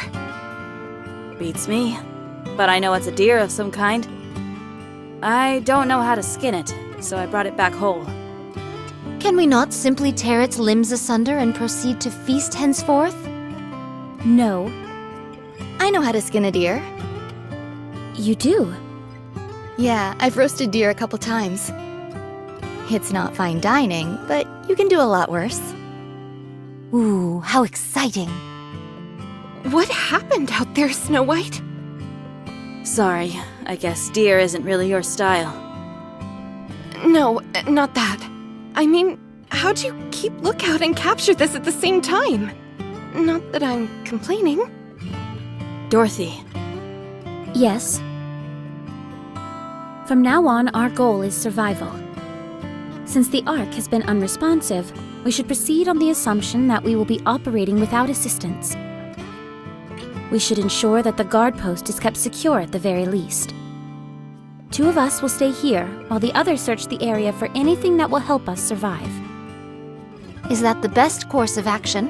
Beats me. But I know it's a deer of some kind. I don't know how to skin it, so I brought it back whole. Can we not simply tear its limbs asunder and proceed to feast henceforth? No. I know how to skin a deer. You do? Yeah, I've roasted deer a couple times. It's not fine dining, but you can do a lot worse. Ooh, how exciting! What happened out there, Snow White? Sorry, I guess deer isn't really your style. No, not that. I mean, how'd you keep lookout and capture this at the same time? Not that I'm complaining. Dorothy. Yes. From now on, our goal is survival. Since the Ark has been unresponsive, we should proceed on the assumption that we will be operating without assistance. We should ensure that the guard post is kept secure at the very least. 2 of us will stay here, while the others search the area for anything that will help us survive. Is that the best course of action?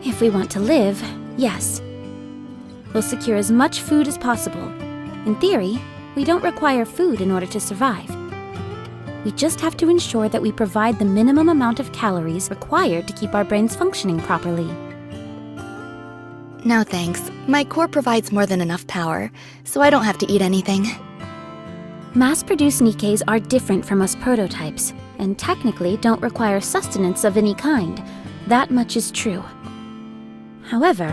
If we want to live, yes. We'll secure as much food as possible. In theory, we don't require food in order to survive. We just have to ensure that we provide the minimum amount of calories required to keep our brains functioning properly. No thanks. My core provides more than enough power, so I don't have to eat anything. Mass-produced Nikkes are different from us prototypes, and technically don't require sustenance of any kind. That much is true. However,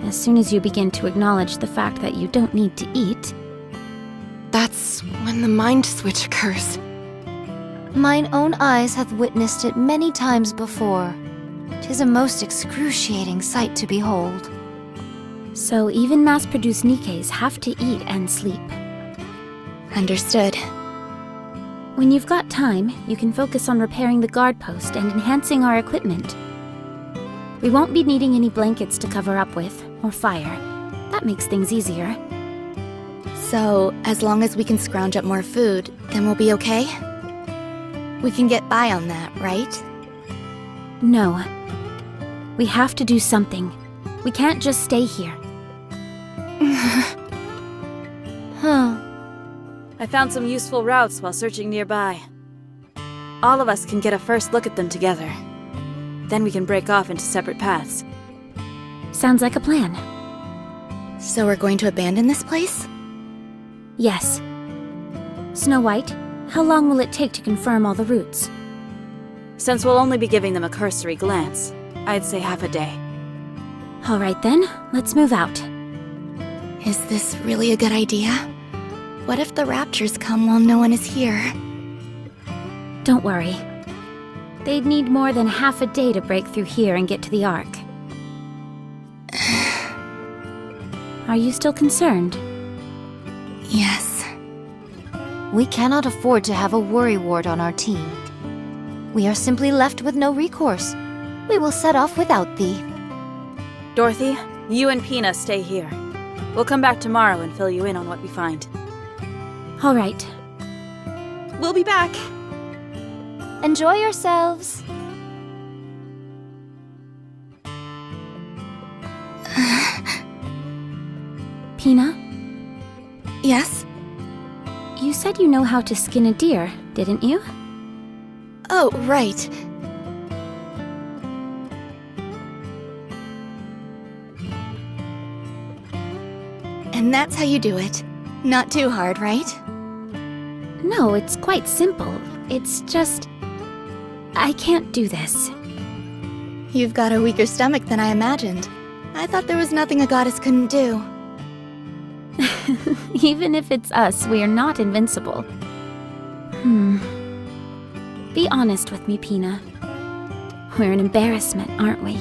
as soon as you begin to acknowledge the fact that you don't need to eat, That's when the mind switch occurs. Mine own eyes hath witnessed it many times before. 'Tis a most excruciating sight to behold. so even mass-produced Nikkes have to eat and sleep. Understood. When you've got time, you can focus on repairing the guard post and enhancing our equipment. We won't be needing any blankets to cover up with, or fire. That makes things easier. So, as long as we can scrounge up more food, then we'll be okay? We can get by on that, right? No. We have to do something. We can't just stay here. Huh. I found some useful routes while searching nearby. All of us can get a first look at them together. Then we can break off into separate paths. Sounds like a plan. So we're going to abandon this place? Yes. Snow White, how long will it take to confirm all the routes? Since we'll only be giving them a cursory glance, I'd say half a day. All right then, let's move out. Is this really a good idea? What if the raptors come while no one is here? Don't worry. They'd need more than half a day to break through here and get to the Ark. Are you still concerned? Yes. We cannot afford to have a worry ward on our team. We are simply left with no recourse. We will set off without thee. Dorothy, you and Pina stay here. We'll come back tomorrow and fill you in on what we find. All right. We'll be back. Enjoy yourselves. Pina, Yes? you said you know how to skin a deer, didn't you? Oh, right. And that's how you do it. Not too hard, right? No, it's quite simple. It's just... I can't do this. You've got a weaker stomach than I imagined. I thought there was nothing a goddess couldn't do. Even if it's us, we are not invincible. Be honest with me, Pina. We're an embarrassment, aren't we?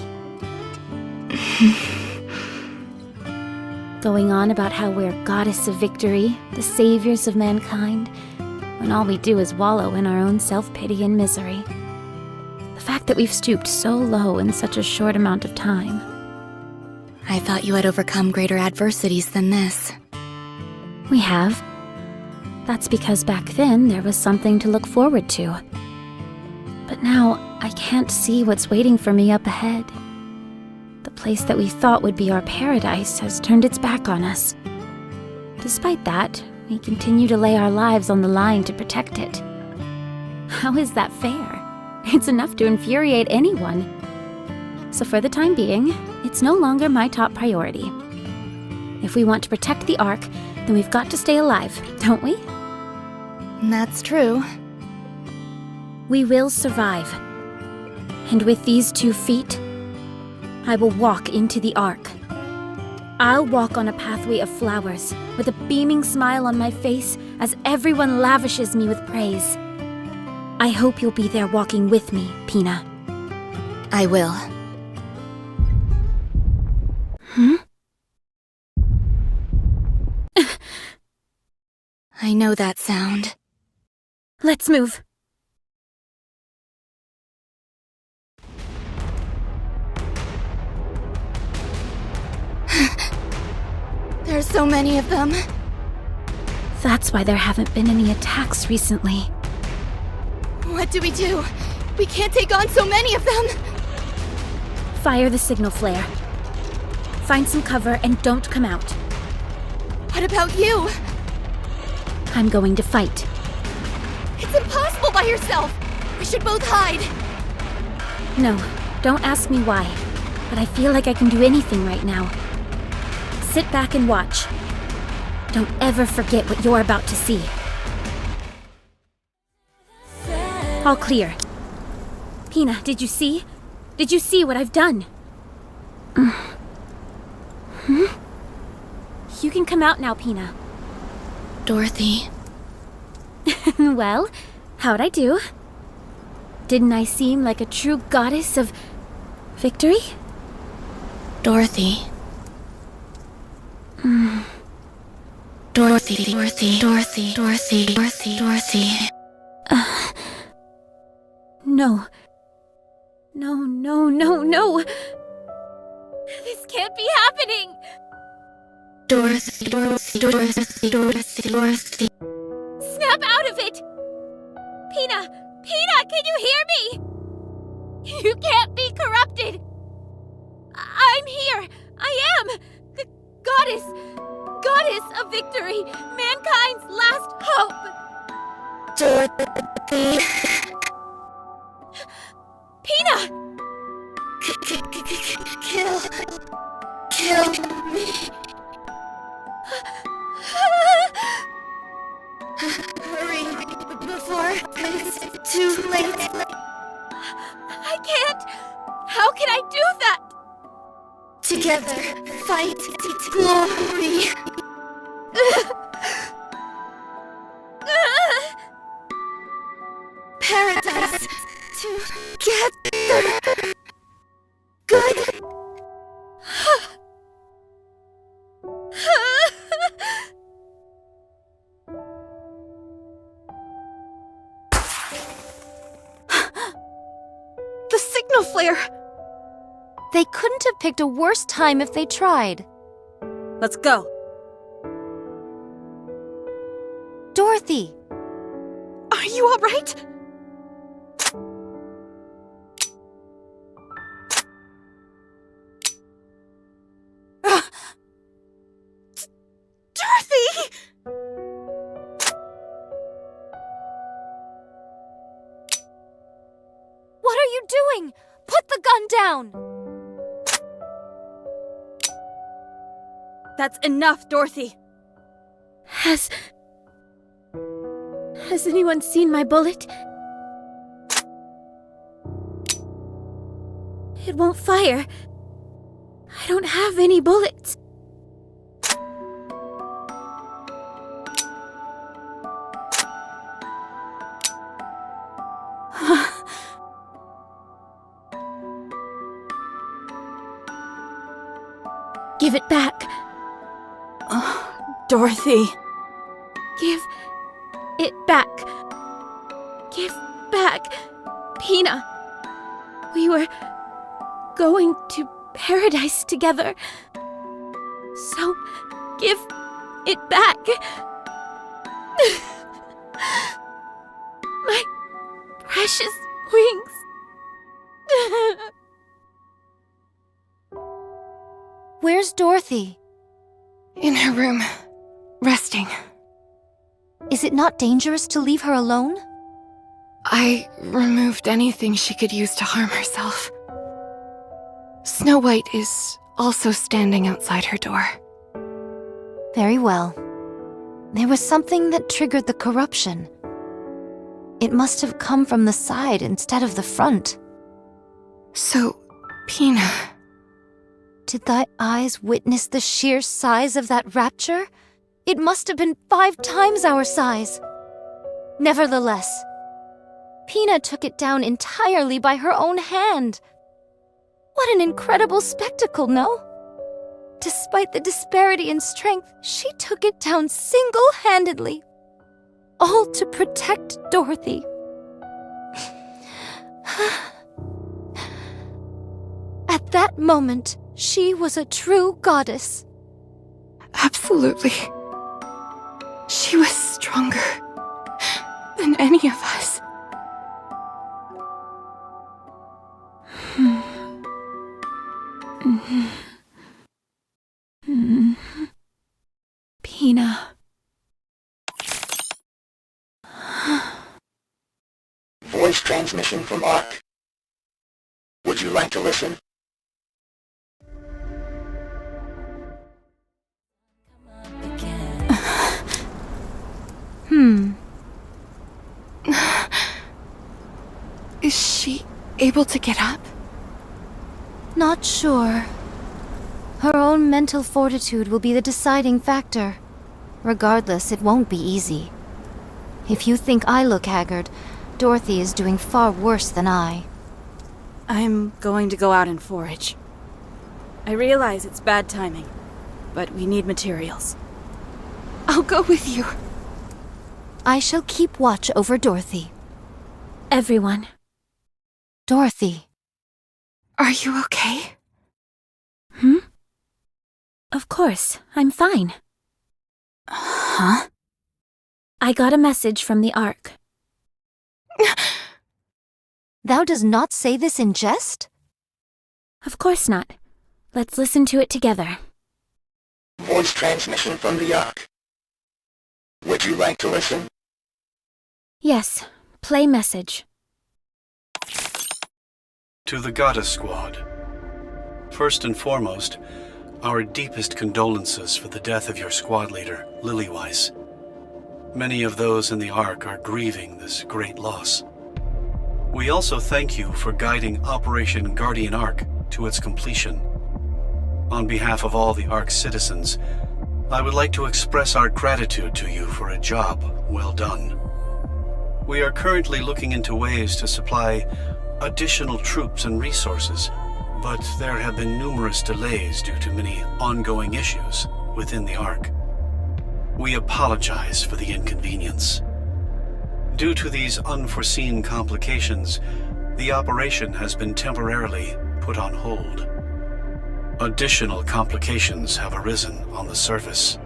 Going on about how we're goddess of victory, the saviors of mankind, when all we do is wallow in our own self-pity and misery. The fact that we've stooped so low in such a short amount of time. I thought you had overcome greater adversities than this. We have. That's because back then there was something to look forward to. But now, I can't see what's waiting for me up ahead. The place that we thought would be our paradise has turned its back on us. Despite that, we continue to lay our lives on the line to protect it. How is that fair? It's enough to infuriate anyone. So for the time being, it's no longer my top priority. If we want to protect the Ark, then we've got to stay alive, don't we? That's true. We will survive. And with these 2 feet, I will walk into the Ark. I'll walk on a pathway of flowers, with a beaming smile on my face as everyone lavishes me with praise. I hope you'll be there walking with me, Pina. I will. I know that sound. Let's move. There's so many of them. That's why there haven't been any attacks recently. What do? We can't take on so many of them! Fire the signal flare. Find some cover and don't come out. What about you? I'm going to fight. It's impossible by yourself! We should both hide! No, don't ask me why, but I feel like I can do anything right now. Sit back and watch. Don't ever forget what you're about to see. All clear. Pina, did you see? Did you see what I've done? You can come out now, Pina. Dorothy. Well, how'd I do? Didn't I seem like a true goddess of victory? Dorothy. Dorothy. No. No. This can't be happening! Dorothy. Snap out of it! Pina, can you hear me? You can't be corrupted! I'm here! I am! The goddess of victory! Mankind's last hope! Dorothy. Pina! Kill me. Hurry, before it's too late. I can't! How can I do that? Together, fight glory. Paradise together. Good. The signal flare! They couldn't have picked a worse time if they tried. Let's go. Dorothy! Are you all right? What are you doing? Put the gun down! That's enough, Dorothy. Has anyone seen my bullet? It won't fire. I don't have any bullets. Give it back. Dorothy. Give it back. Give back. Pina. We were going to paradise together. So, give it back. My precious wings. Where's Dorothy? In her room, resting. Is it not dangerous to leave her alone? I removed anything she could use to harm herself. Snow White is also standing outside her door. Very well. There was something that triggered the corruption. It must have come from the side instead of the front. So, Pina... Did thy eyes witness the sheer size of that rapture? It must have been 5 times our size. Nevertheless, Pina took it down entirely by her own hand. What an incredible spectacle, no? Despite the disparity in strength, she took it down single-handedly. All to protect Dorothy. At that moment, she was a true goddess. Absolutely. She was stronger than any of us. Pina. Voice transmission from Ark. Would you like to listen? Is she able to get up? Not sure. Her own mental fortitude will be the deciding factor. Regardless, it won't be easy. If you think I look haggard, Dorothy is doing far worse than I. I'm going to go out and forage. I realize it's bad timing, but we need materials. I'll go with you. I shall keep watch over Dorothy. Everyone. Dorothy. Are you okay? Of course, I'm fine. Huh? I got a message from the Ark. Thou does not say this in jest? Of course not. Let's listen to it together. Voice transmission from the Ark. Would you like to listen? Yes, play message. To the Goddess Squad. First and foremost, our deepest condolences for the death of your squad leader, Lillyweiss. Many of those in the Ark are grieving this great loss. We also thank you for guiding Operation Guardian Ark to its completion. On behalf of all the Ark's citizens, I would like to express our gratitude to you for a job well done. We are currently looking into ways to supply additional troops and resources, but there have been numerous delays due to many ongoing issues within the Ark. We apologize for the inconvenience. Due to these unforeseen complications, the operation has been temporarily put on hold. Additional complications have arisen on the surface.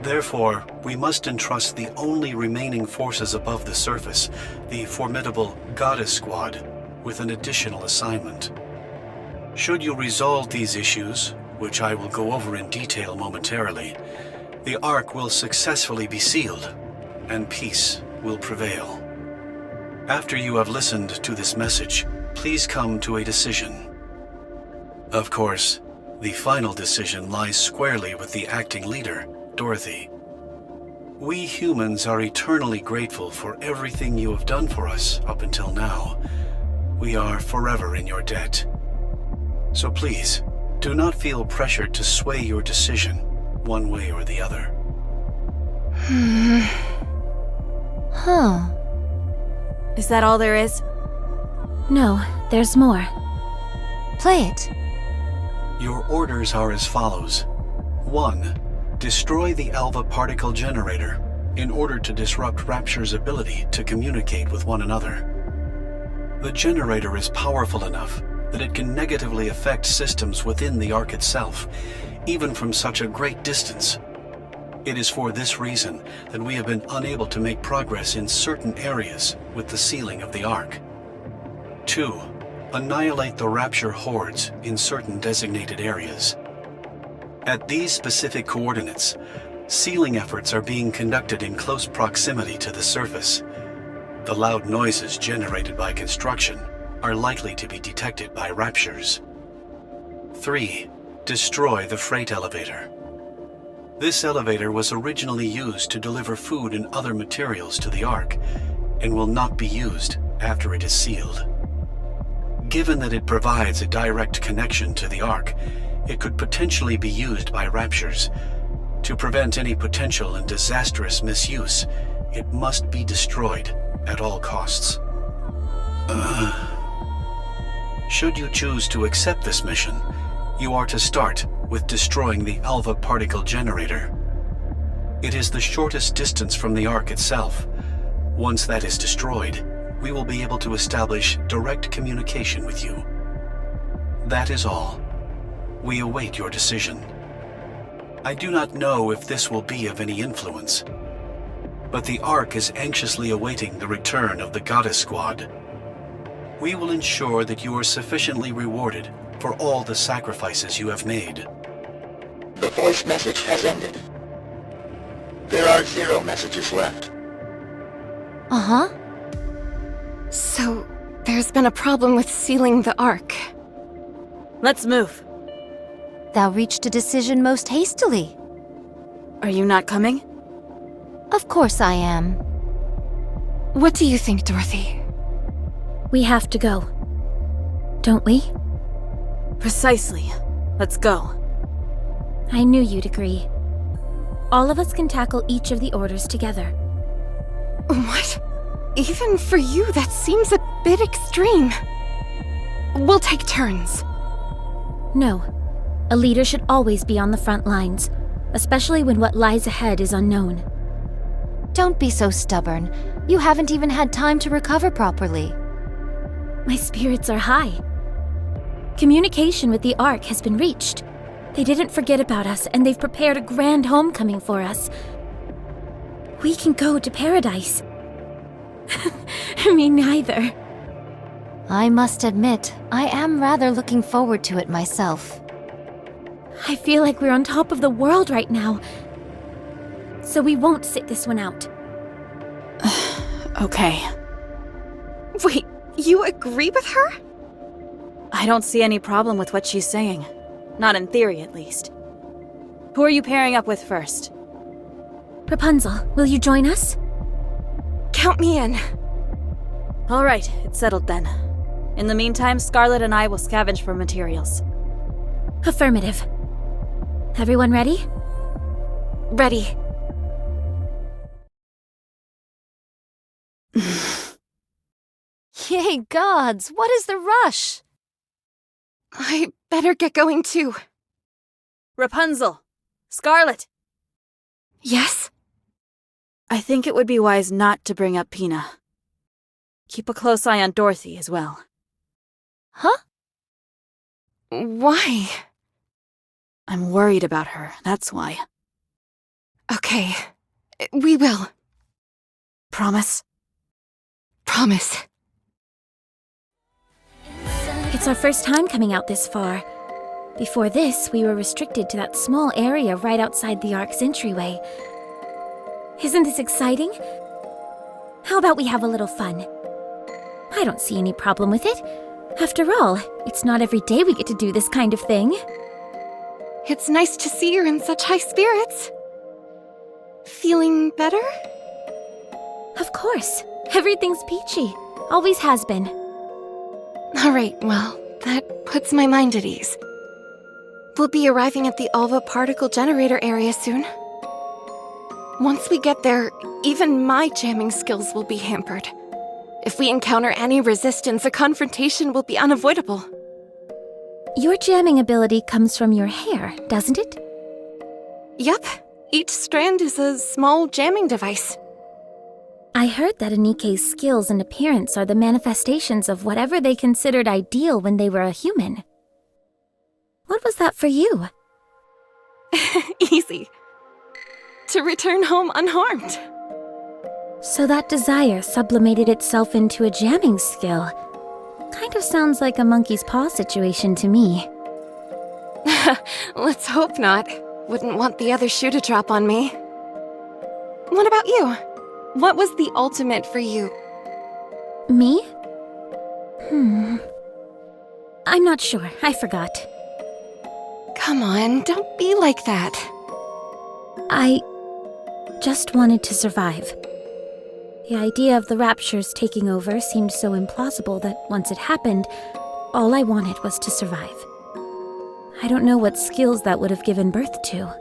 Therefore, we must entrust the only remaining forces above the surface, the formidable Goddess Squad, with an additional assignment. Should you resolve these issues, which I will go over in detail momentarily, the Ark will successfully be sealed, and peace will prevail. After you have listened to this message, please come to a decision. Of course, the final decision lies squarely with the acting leader, Dorothy. We humans are eternally grateful for everything you have done for us up until now. We are forever in your debt. So please, do not feel pressured to sway your decision one way or the other. Huh. Is that all there is? No, there's more. Play it. Your orders are as follows. 1. Destroy the Alva particle generator in order to disrupt Rapture's ability to communicate with one another. The generator is powerful enough that it can negatively affect systems within the Ark itself, even from such a great distance. It is for this reason that we have been unable to make progress in certain areas with the sealing of the Ark. 2. Annihilate the Rapture hordes in certain designated areas. At these specific coordinates, sealing efforts are being conducted in close proximity to the surface. The loud noises generated by construction are likely to be detected by Raptures. 3. Destroy the freight elevator. This elevator was originally used to deliver food and other materials to the Ark, and will not be used after it is sealed. Given that it provides a direct connection to the Ark, it could potentially be used by Raptures. To prevent any potential and disastrous misuse, it must be destroyed at all costs. Should you choose to accept this mission, you are to start with destroying the Alva particle generator. It is the shortest distance from the Ark itself. Once that is destroyed, we will be able to establish direct communication with you. That is all. We await your decision. I do not know if this will be of any influence, but the Ark is anxiously awaiting the return of the Goddess Squad. We will ensure that you are sufficiently rewarded for all the sacrifices you have made. The voice message has ended. There are 0 messages left. Uh-huh. So, there's been a problem with sealing the Ark. Let's move. Thou reached a decision most hastily. Are you not coming? Of course I am. What do you think, Dorothy? We have to go. Don't we? Precisely. Let's go. I knew you'd agree. All of us can tackle each of the orders together. What? Even for you, that seems a bit extreme. We'll take turns. No. A leader should always be on the front lines, especially when what lies ahead is unknown. Don't be so stubborn. You haven't even had time to recover properly. My spirits are high. Communication with the Ark has been reached. They didn't forget about us, and they've prepared a grand homecoming for us. We can go to paradise. Me neither. I must admit, I am rather looking forward to it myself. I feel like we're on top of the world right now. So we won't sit this one out. Okay. Wait, you agree with her? I don't see any problem with what she's saying. Not in theory, at least. Who are you pairing up with first? Rapunzel, will you join us? Count me in. All right, it's settled then. In the meantime, Scarlet and I will scavenge for materials. Affirmative. Everyone ready? Ready. Yay gods, what is the rush? I better get going too. Rapunzel! Scarlet! Yes? I think it would be wise not to bring up Pina. Keep a close eye on Dorothy as well. Huh? Why? I'm worried about her, that's why. Okay, we will. Promise? Promise. It's our first time coming out this far. Before this, we were restricted to that small area right outside the Ark's entryway. Isn't this exciting? How about we have a little fun? I don't see any problem with it. After all, it's not every day we get to do this kind of thing. It's nice to see you're in such high spirits. Feeling better? Of course. Everything's peachy. Always has been. Alright, well, that puts my mind at ease. We'll be arriving at the Alva particle generator area soon. Once we get there, even my jamming skills will be hampered. If we encounter any resistance, a confrontation will be unavoidable. Your jamming ability comes from your hair, doesn't it? Yep, each strand is a small jamming device. I heard that a Nikke's skills and appearance are the manifestations of whatever they considered ideal when they were a human. What was that for you? Easy. To return home unharmed. So that desire sublimated itself into a jamming skill. Kind of sounds like a monkey's paw situation to me. Let's hope not. Wouldn't want the other shoe to drop on me. What about you? What was the ultimate for you? Me? I'm not sure. I forgot. Come on, don't be like that. I just wanted to survive. The idea of the raptures taking over seemed so implausible that once it happened, all I wanted was to survive. I don't know what skills that would have given birth to.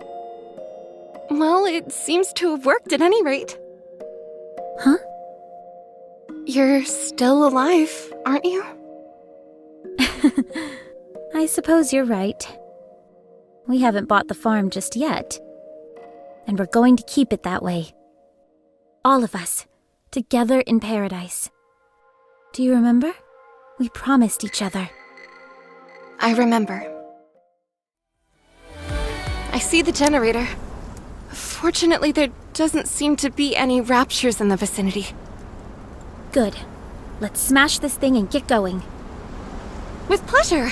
Well, it seems to have worked at any rate. Huh? You're still alive, aren't you? I suppose you're right. We haven't bought the farm just yet. And we're going to keep it that way. All of us, together in paradise. Do you remember? We promised each other. I remember. I see the generator. Fortunately, there doesn't seem to be any raptures in the vicinity. Good. Let's smash this thing and get going. With pleasure.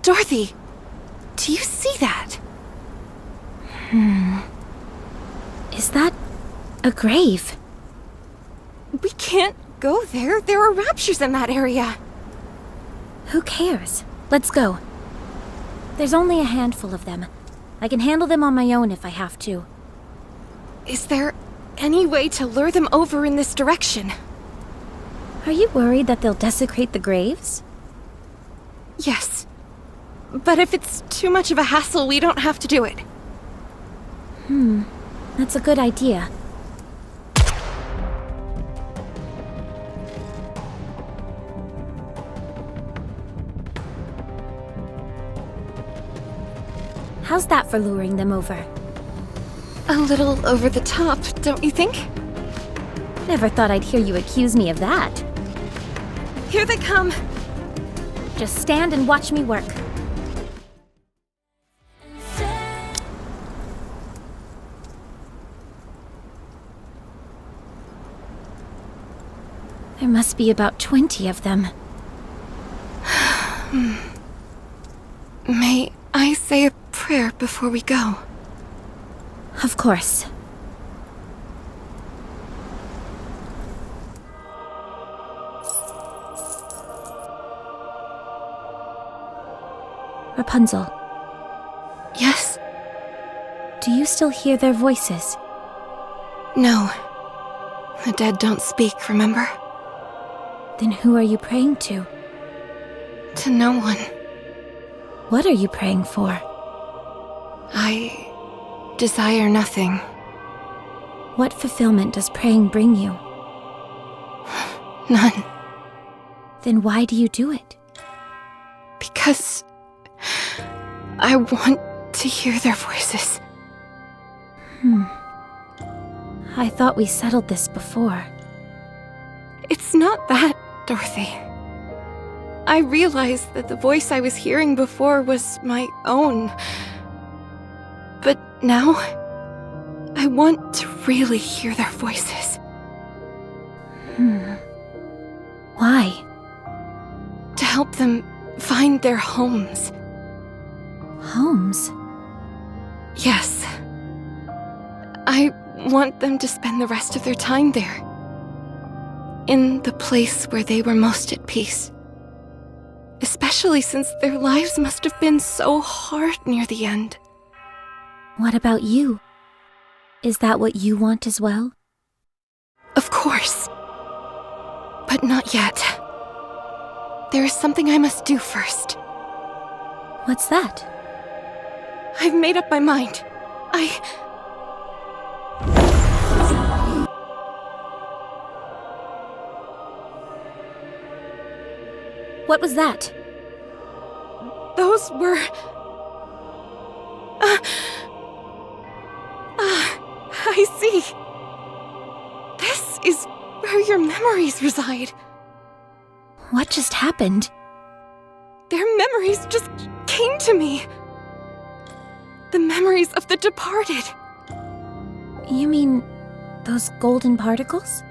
Dorothy, do you see that? Is that a grave? We can't go there. There are raptures in that area. Who cares? Let's go. There's only a handful of them. I can handle them on my own if I have to. Is there any way to lure them over in this direction? Are you worried that they'll desecrate the graves? Yes. But if it's too much of a hassle, we don't have to do it. That's a good idea. How's that for luring them over? A little over the top, don't you think? Never thought I'd hear you accuse me of that. Here they come. Just stand and watch me work. There must be about 20 of them. May I say a prayer before we go? Of course. Rapunzel, Yes? do you still hear their voices? No. The dead don't speak, remember? Then who are you praying to? To no one. What are you praying for? I desire nothing. What fulfillment does praying bring you? None. Then why do you do it? Because I want to hear their voices. I thought we settled this before. It's not that, Dorothy. I realized that the voice I was hearing before was my own. But now, I want to really hear their voices. Why? To help them find their homes. Homes? Yes. I want them to spend the rest of their time there. In the place where they were most at peace. Especially since their lives must have been so hard near the end. What about you? Is that what you want as well? Of course. But not yet. There is something I must do first. What's that? I've made up my mind. What was that? Those were... I see. This is where your memories reside. What just happened? Their memories just came to me. The memories of the departed. You mean those golden particles?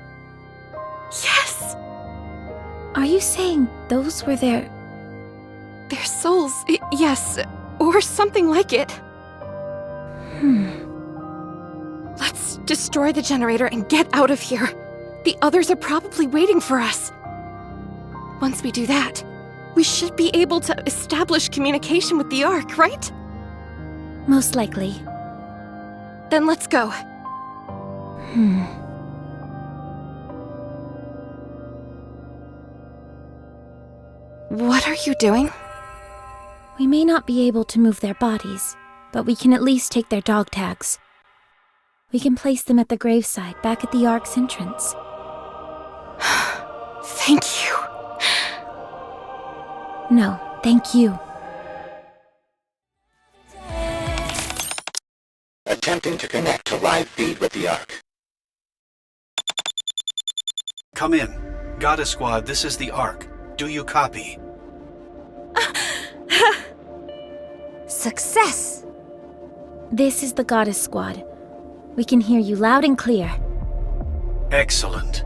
Yes. Are you saying those were their souls, yes, or something like it. Let's destroy the generator and get out of here. The others are probably waiting for us. Once we do that, we should be able to establish communication with the Ark, right? Most likely. Then let's go. What are you doing? We may not be able to move their bodies, but we can at least take their dog tags. We can place them at the graveside back at the Ark's entrance. Thank you. No, thank you. Attempting to connect to live feed with the Ark. Come in. Goddess Squad, this is the Ark. Do you copy? Success! This is the Goddess Squad. We can hear you loud and clear. Excellent.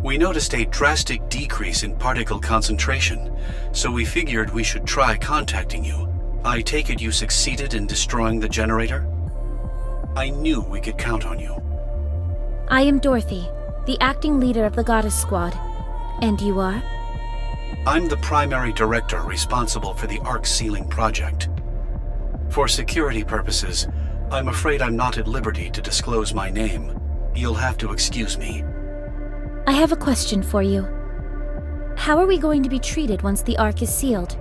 We noticed a drastic decrease in particle concentration, so we figured we should try contacting you. I take it you succeeded in destroying the generator? I knew we could count on you. I am Dorothy, the acting leader of the Goddess Squad. And you are? I'm the primary director responsible for the Ark sealing project. For security purposes, I'm afraid I'm not at liberty to disclose my name. You'll have to excuse me. I have a question for you. How are we going to be treated once the Ark is sealed?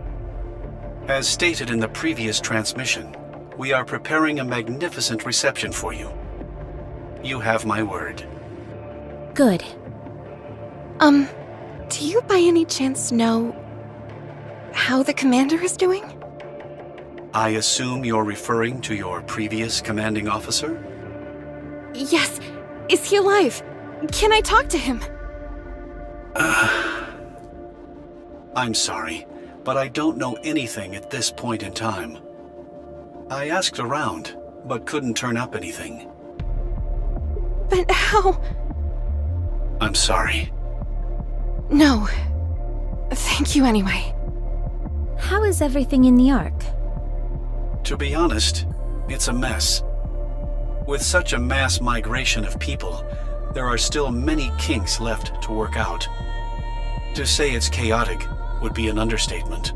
As stated in the previous transmission, we are preparing a magnificent reception for you. You have my word. Good. Do you by any chance know how the commander is doing? I assume you're referring to your previous commanding officer? Yes. Is he alive? Can I talk to him? I'm sorry, but I don't know anything at this point in time. I asked around, but couldn't turn up anything. But how? I'm sorry. No. Thank you anyway. How is everything in the Ark? To be honest, it's a mess. With such a mass migration of people, there are still many kinks left to work out. To say it's chaotic would be an understatement.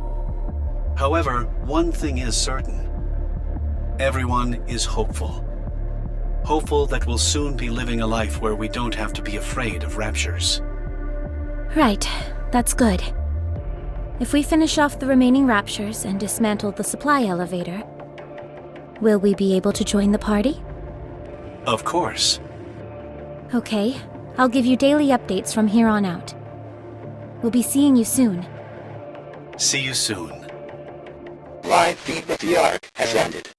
However, one thing is certain. Everyone is hopeful. Hopeful that we'll soon be living a life where we don't have to be afraid of raptures. Right, that's good. If we finish off the remaining raptures and dismantle the supply elevator, will we be able to join the party? Of course. Okay, I'll give you daily updates from here on out. We'll be seeing you soon. See you soon. Live feed with the Ark has ended.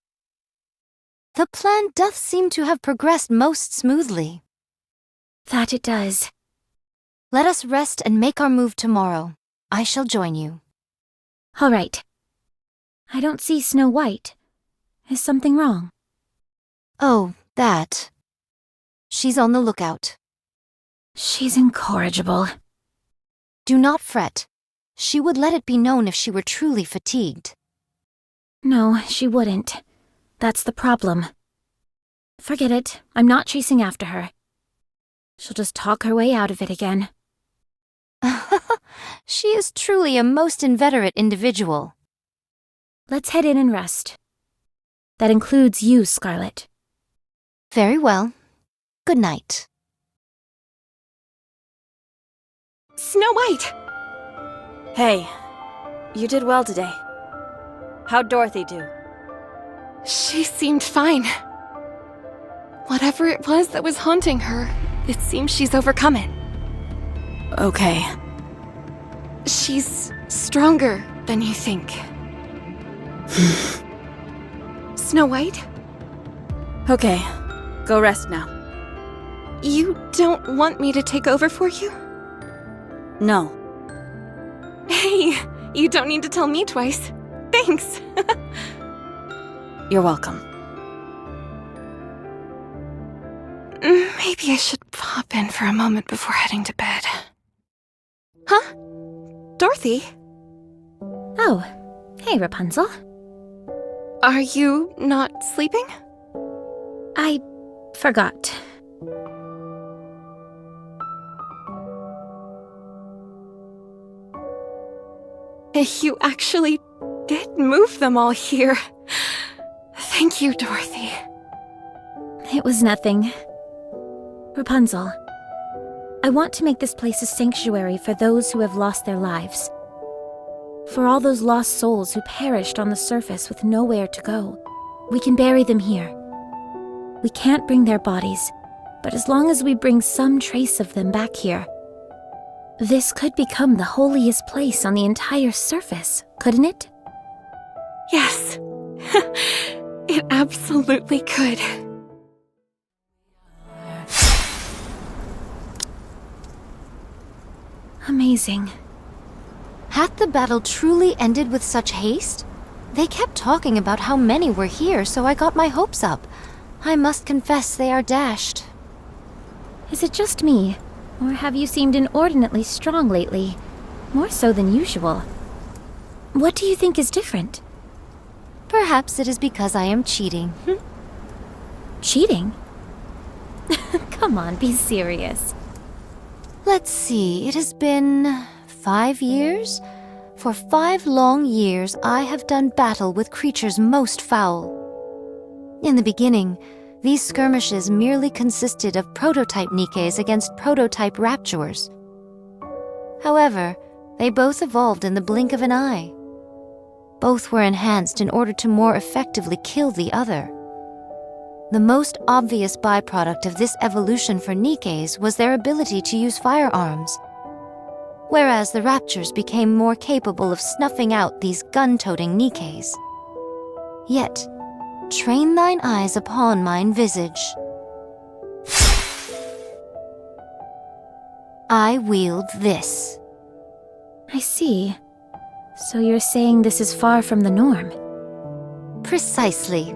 The plan doth seem to have progressed most smoothly. That it does. Let us rest and make our move tomorrow. I shall join you. All right. I don't see Snow White. Is something wrong? Oh, that. She's on the lookout. She's incorrigible. Do not fret. she would let it be known if she were truly fatigued. No, she wouldn't. That's the problem. Forget it. I'm not chasing after her. She'll just talk her way out of it again. She is truly a most inveterate individual. Let's head in and rest. That includes you, Scarlet. Very well. Good night. Snow White! Hey, you did well today. How'd Dorothy do? She seemed fine. Whatever it was that was haunting her, it seems she's overcome it. Okay. She's stronger than you think. Snow White? Okay, go rest now. You don't want me to take over for you? No. Hey, you don't need to tell me twice. Thanks. You're welcome. Maybe I should pop in for a moment before heading to bed. Huh? Dorothy? Oh, hey, Rapunzel. Are you not sleeping? I forgot. You actually did move them all here. Thank you, Dorothy. It was nothing. Rapunzel, I want to make this place a sanctuary for those who have lost their lives. For all those lost souls who perished on the surface with nowhere to go. We can bury them here. We can't bring their bodies, but as long as we bring some trace of them back here, this could become the holiest place on the entire surface, couldn't it? Yes. It absolutely could. Amazing. Had the battle truly ended with such haste? They kept talking about how many were here, so I got my hopes up. I must confess they are dashed. Is it just me, or have you seemed inordinately strong lately? More so than usual. What do you think is different? Perhaps it is because I am cheating. Cheating? Come on, be serious. Let's see, it has been 5 years? For 5 long years, I have done battle with creatures most foul. In the beginning, these skirmishes merely consisted of prototype Nikkes against prototype Rapturers. However, they both evolved in the blink of an eye. Both were enhanced in order to more effectively kill the other. The most obvious byproduct of this evolution for Nikkes was their ability to use firearms, whereas the Raptures became more capable of snuffing out these gun-toting Nikkes. Yet, train thine eyes upon mine visage. I wield this. I see. So you're saying this is far from the norm? Precisely.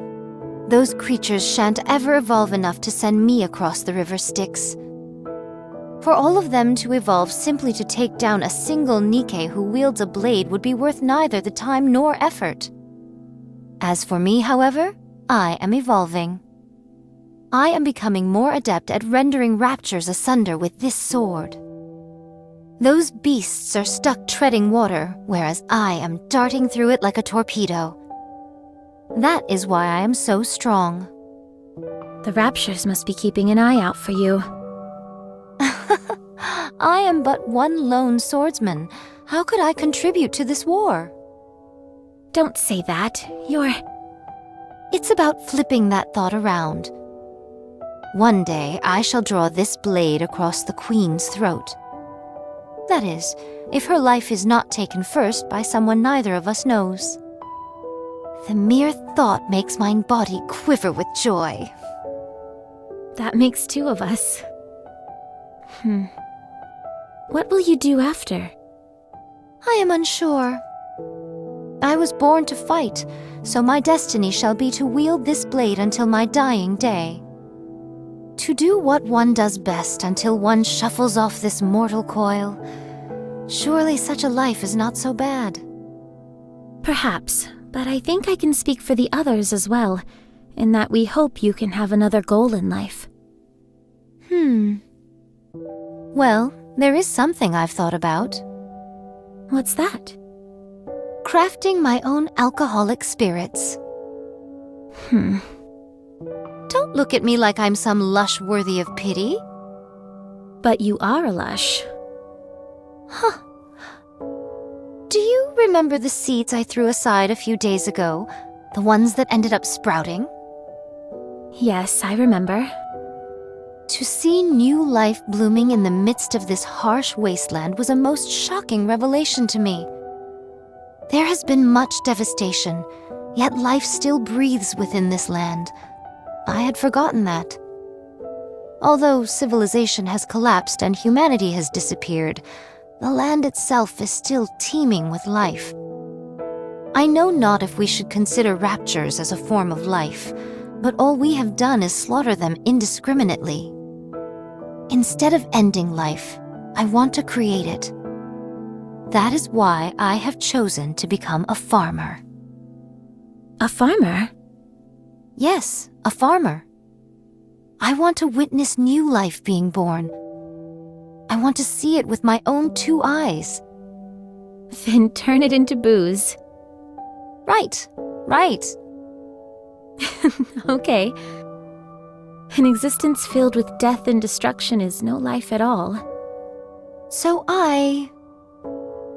Those creatures shan't ever evolve enough to send me across the river Styx. For all of them to evolve simply to take down a single Nikke who wields a blade would be worth neither the time nor effort. As for me, however, I am evolving. I am becoming more adept at rendering raptures asunder with this sword. Those beasts are stuck treading water, whereas I am darting through it like a torpedo. That is why I am so strong. The Raptures must be keeping an eye out for you. I am but one lone swordsman. How could I contribute to this war? Don't say that. It's about flipping that thought around. One day, I shall draw this blade across the Queen's throat. That is, if her life is not taken first by someone neither of us knows. The mere thought makes mine body quiver with joy. That makes 2 of us. What will you do after? I am unsure. I was born to fight, so my destiny shall be to wield this blade until my dying day. To do what one does best until one shuffles off this mortal coil. Surely such a life is not so bad. Perhaps, but I think I can speak for the others as well, in that we hope you can have another goal in life. Well, there is something I've thought about. What's that? Crafting my own alcoholic spirits. Don't look at me like I'm some lush worthy of pity. But you are a lush. Huh. Do you remember the seeds I threw aside a few days ago? The ones that ended up sprouting? Yes, I remember. To see new life blooming in the midst of this harsh wasteland was a most shocking revelation to me. There has been much devastation, yet life still breathes within this land. I had forgotten that. Although civilization has collapsed and humanity has disappeared, the land itself is still teeming with life. I know not if we should consider raptures as a form of life, but all we have done is slaughter them indiscriminately. Instead of ending life, I want to create it. That is why I have chosen to become a farmer. A farmer? Yes, a farmer. I want to witness new life being born. I want to see it with my own 2 eyes. Then turn it into booze. Right. Okay. An existence filled with death and destruction is no life at all. So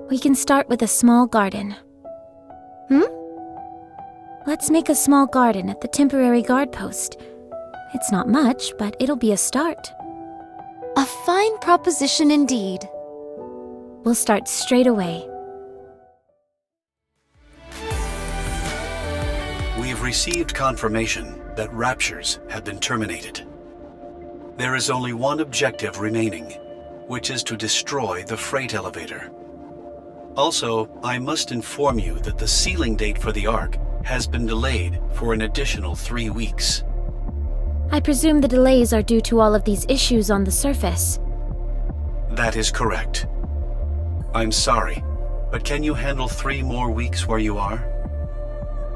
We can start with a small garden. Let's make a small garden at the temporary guard post. It's not much, but it'll be a start. A fine proposition indeed. We'll start straight away. We've received confirmation that raptures have been terminated. There is only one objective remaining, which is to destroy the freight elevator. Also, I must inform you that the sealing date for the Ark has been delayed for an additional 3 weeks. I presume the delays are due to all of these issues on the surface. That is correct. I'm sorry, but can you handle 3 more weeks where you are?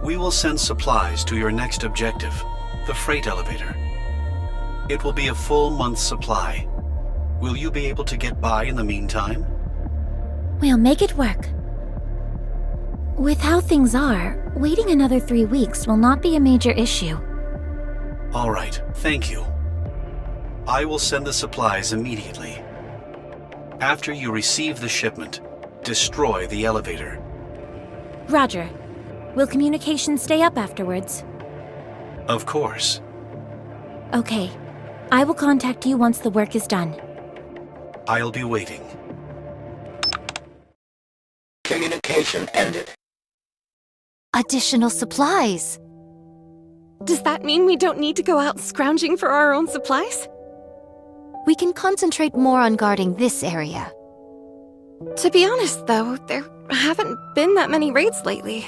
We will send supplies to your next objective, the freight elevator. It will be a full month's supply. Will you be able to get by in the meantime? We'll make it work. With how things are, waiting another 3 weeks will not be a major issue. All right, thank you. I will send the supplies immediately. After you receive the shipment, destroy the elevator. Roger. Will communication stay up afterwards? Of course. Okay. I will contact you once the work is done. I'll be waiting. Communication ended. Additional supplies. Does that mean we don't need to go out scrounging for our own supplies? We can concentrate more on guarding this area. To be honest, though, there haven't been that many raids lately.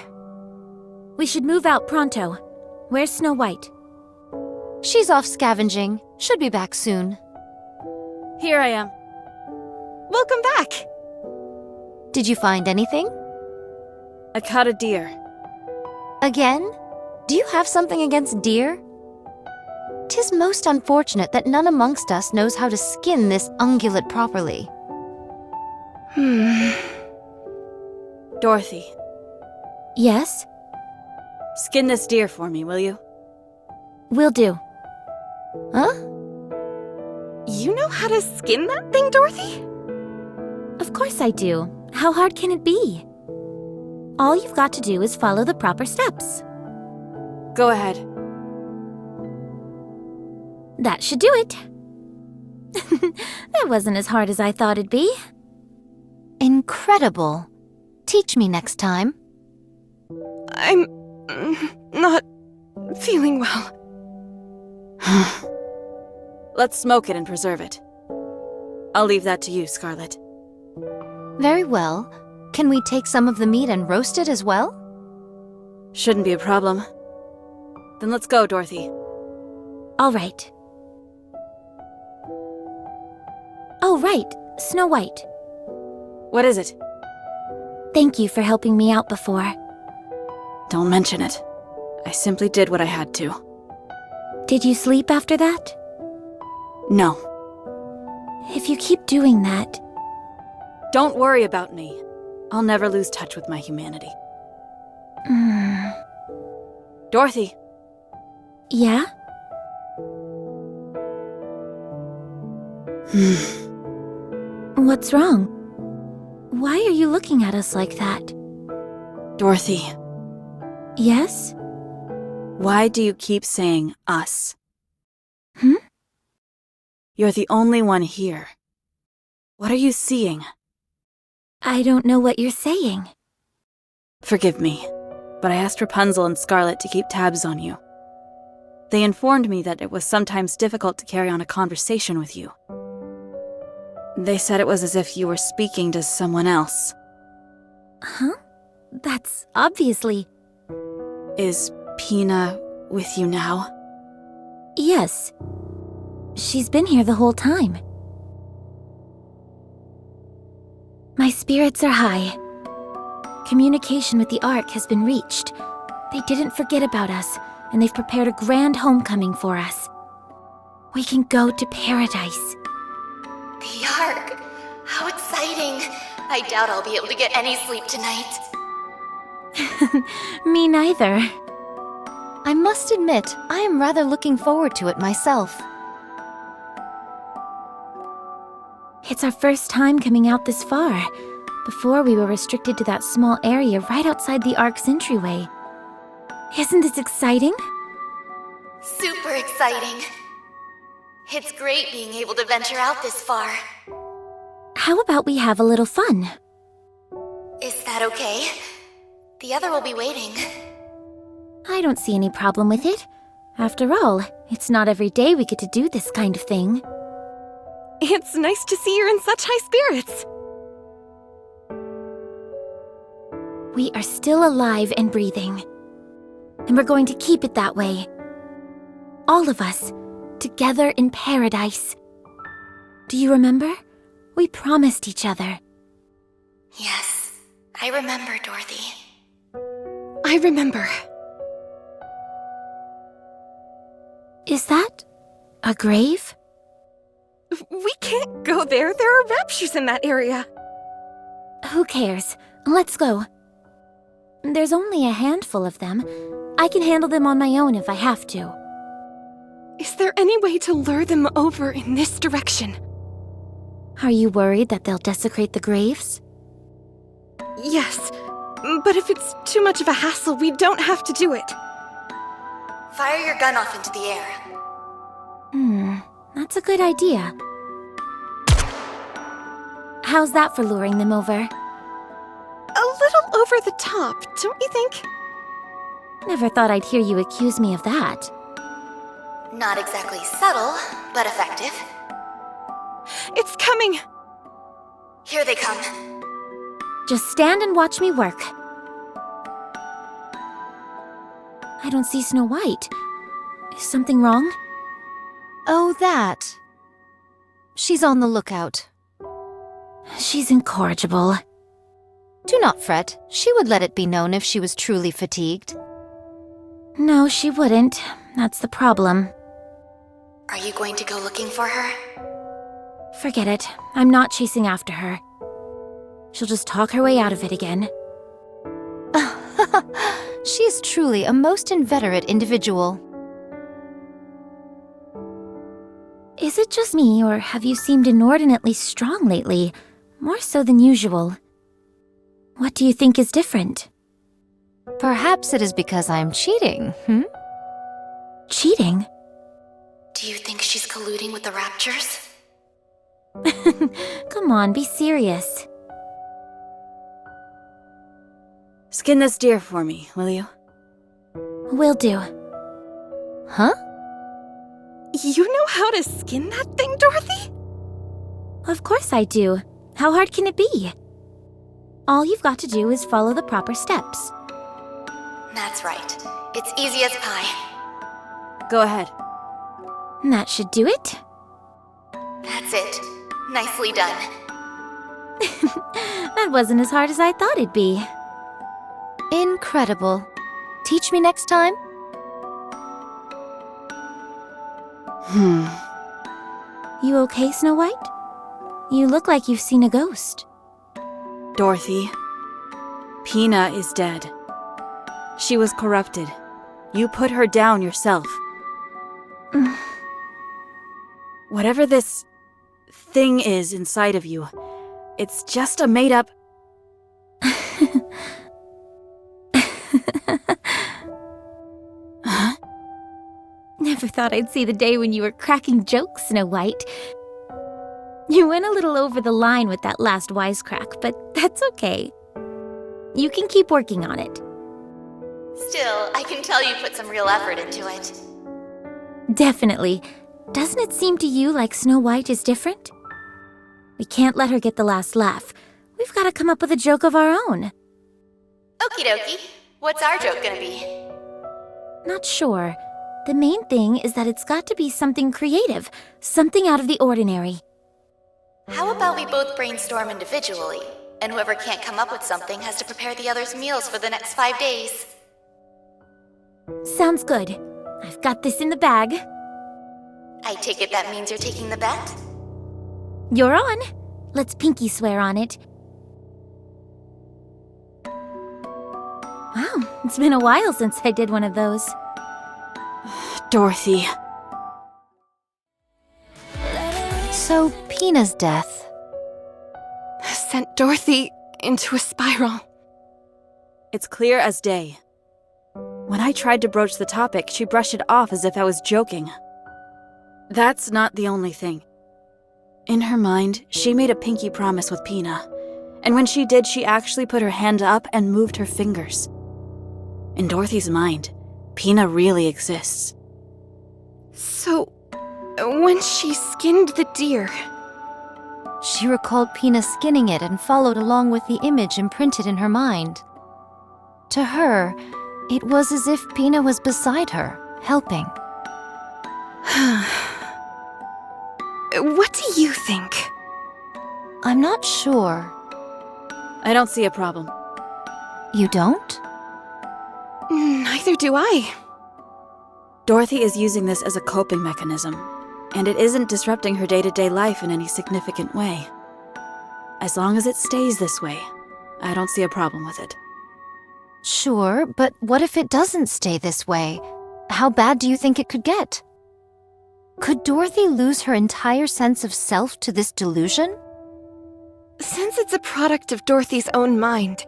We should move out pronto. Where's Snow White? She's off scavenging. Should be back soon. Here I am. Welcome back! Did you find anything? I caught a deer. Again? Do you have something against deer? 'Tis most unfortunate that none amongst us knows how to skin this ungulate properly. Dorothy, Yes? skin this deer for me, will you? Will do. Huh? You know how to skin that thing, Dorothy? Of course I do. How hard can it be? All you've got to do is follow the proper steps. Go ahead. That should do it. That wasn't as hard as I thought it'd be. Incredible. Teach me next time. I'm not feeling well. Let's smoke it and preserve it. I'll leave that to you, Scarlet. Very well. Can we take some of the meat and roast it as well? Shouldn't be a problem. Then let's go, Dorothy. All right. Oh, right. Snow White. What is it? Thank you for helping me out before. Don't mention it. I simply did what I had to. Did you sleep after that? No. If you keep doing that... Don't worry about me. I'll never lose touch with my humanity. Dorothy. Yeah? What's wrong? Why are you looking at us like that? Dorothy, Yes? why do you keep saying us? Hmm? You're the only one here. What are you seeing? I don't know what you're saying. Forgive me, but I asked Rapunzel and Scarlet to keep tabs on you. They informed me that it was sometimes difficult to carry on a conversation with you. They said it was as if you were speaking to someone else. Huh? That's obviously... Is Pina with you now? Yes. She's been here the whole time. My spirits are high. Communication with the Ark has been reached. They didn't forget about us, and they've prepared a grand homecoming for us. We can go to paradise. The Ark! How exciting! I doubt I'll be able to get any sleep tonight. Me neither. I must admit, I am rather looking forward to it myself. It's our first time coming out this far. Before, we were restricted to that small area right outside the Ark's entryway. Isn't this exciting? Super exciting. It's great being able to venture out this far. How about we have a little fun? Is that okay? The other will be waiting. I don't see any problem with it. After all, it's not every day we get to do this kind of thing. It's nice to see you're in such high spirits. We are still alive and breathing. And we're going to keep it that way. All of us, together in paradise. Do you remember? We promised each other. Yes, I remember, Dorothy. I remember. Is that a grave? We can't go there. There are raptures in that area. Who cares? Let's go. There's only a handful of them. I can handle them on my own if I have to. Is there any way to lure them over in this direction? Are you worried that they'll desecrate the graves? Yes, but if it's too much of a hassle, we don't have to do it. Fire your gun off into the air. That's a good idea. How's that for luring them over? A little over the top, don't you think? Never thought I'd hear you accuse me of that. Not exactly subtle, but effective. It's coming! Here they come. Just stand and watch me work. I don't see Snow White. Is something wrong? Oh, that. She's on the lookout. She's incorrigible. Do not fret. She would let it be known if she was truly fatigued. No, she wouldn't. That's the problem. Are you going to go looking for her? Forget it. I'm not chasing after her. She'll just talk her way out of it again. She is truly a most inveterate individual. Is it just me, or have you seemed inordinately strong lately? More so than usual. What do you think is different? Perhaps it is because I am cheating, Cheating? Do you think she's colluding with the Raptures? Come on, be serious. Skin this deer for me, will you? Will do. Huh? You know how to skin that thing, Dorothy? Of course I do. How hard can it be? All you've got to do is follow the proper steps. That's right. It's easy as pie. Go ahead. That should do it. That's it. Nicely done. That wasn't as hard as I thought it'd be. Incredible. Teach me next time? You okay, Snow White? You look like you've seen a ghost. Dorothy, Pina is dead. She was corrupted. You put her down yourself. Whatever this thing is inside of you, it's just a made-up... Huh? Never thought I'd see the day when you were cracking jokes, Snow White. You went a little over the line with that last wisecrack, but that's okay. You can keep working on it. Still, I can tell you put some real effort into it. Definitely. Doesn't it seem to you like Snow White is different? We can't let her get the last laugh. We've got to come up with a joke of our own. Okie dokie. What's our joke gonna be? Not sure. The main thing is that it's got to be something creative, something out of the ordinary. How about we both brainstorm individually, and whoever can't come up with something has to prepare the other's meals for the next 5 days? Sounds good. I've got this in the bag. I take it that means you're taking the bet? You're on. Let's pinky swear on it. Wow, it's been a while since I did one of those. Dorothy. So, Pina's death. Sent Dorothy into a spiral. It's clear as day. When I tried to broach the topic, she brushed it off as if I was joking. That's not the only thing. In her mind, she made a pinky promise with Pina. And when she did, she actually put her hand up and moved her fingers. In Dorothy's mind, Pina really exists. So, when she skinned the deer, She recalled Pina skinning it and followed along with the image imprinted in her mind. To her, it was as if Pina was beside her, helping. what do you think? I'm not sure. I don't see a problem. You don't? Neither do I. Dorothy is using this as a coping mechanism, and it isn't disrupting her day-to-day life in any significant way. As long as it stays this way, I don't see a problem with it. Sure, but what if it doesn't stay this way? How bad do you think it could get? Could Dorothy lose her entire sense of self to this delusion? Since it's a product of Dorothy's own mind,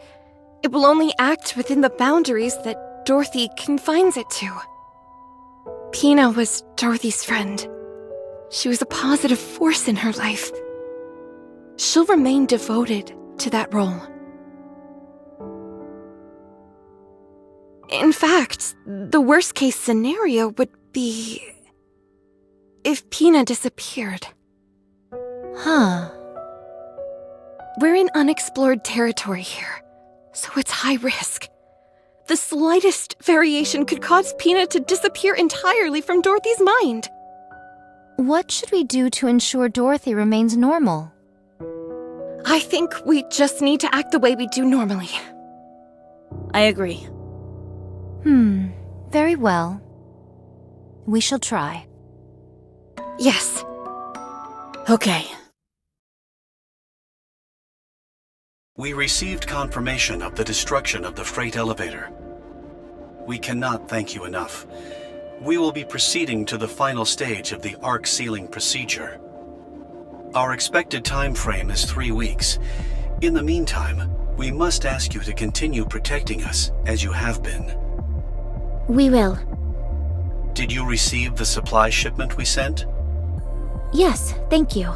it will only act within the boundaries that Dorothy confines it to. Pina was Dorothy's friend. She was a positive force in her life. She'll remain devoted to that role. In fact, the worst-case scenario would be if Pina disappeared. Huh. We're in unexplored territory here, so it's high risk. The slightest variation could cause Pina to disappear entirely from Dorothy's mind. What should we do to ensure Dorothy remains normal? I think we just need to act the way we do normally. I agree. Very well. We shall try. Yes. Okay. We received confirmation of the destruction of the freight elevator. We cannot thank you enough. We will be proceeding to the final stage of the Ark sealing procedure. Our expected time frame is 3 weeks. In the meantime, we must ask you to continue protecting us as you have been. We will. Did you receive the supply shipment we sent? Yes, thank you.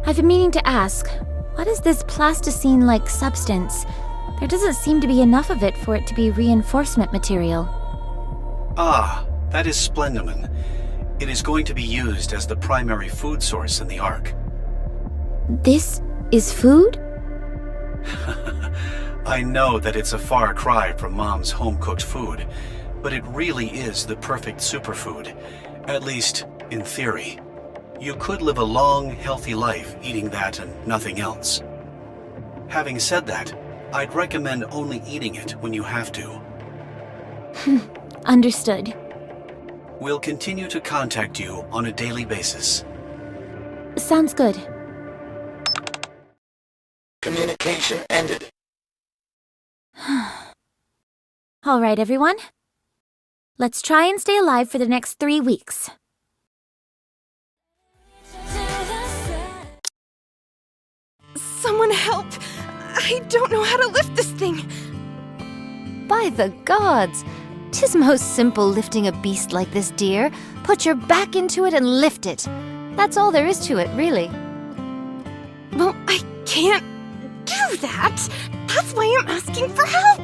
I've been meaning to ask, what is this plasticine-like substance? There doesn't seem to be enough of it for it to be reinforcement material. Ah, that is Splendiman. It is going to be used as the primary food source in the Ark. This is food? I know that it's a far cry from Mom's home-cooked food, but it really is the perfect superfood, at least in theory. You could live a long, healthy life eating that and nothing else. Having said that, I'd recommend only eating it when you have to. Understood. We'll continue to contact you on a daily basis. Sounds good. Communication ended. All right, everyone. Let's try and stay alive for the next 3 weeks. Someone help! I don't know how to lift this thing! By the gods! 'Tis most simple lifting a beast like this, dear. Put your back into it and lift it. That's all there is to it, really. Well, I can't do that! That's why I'm asking for help!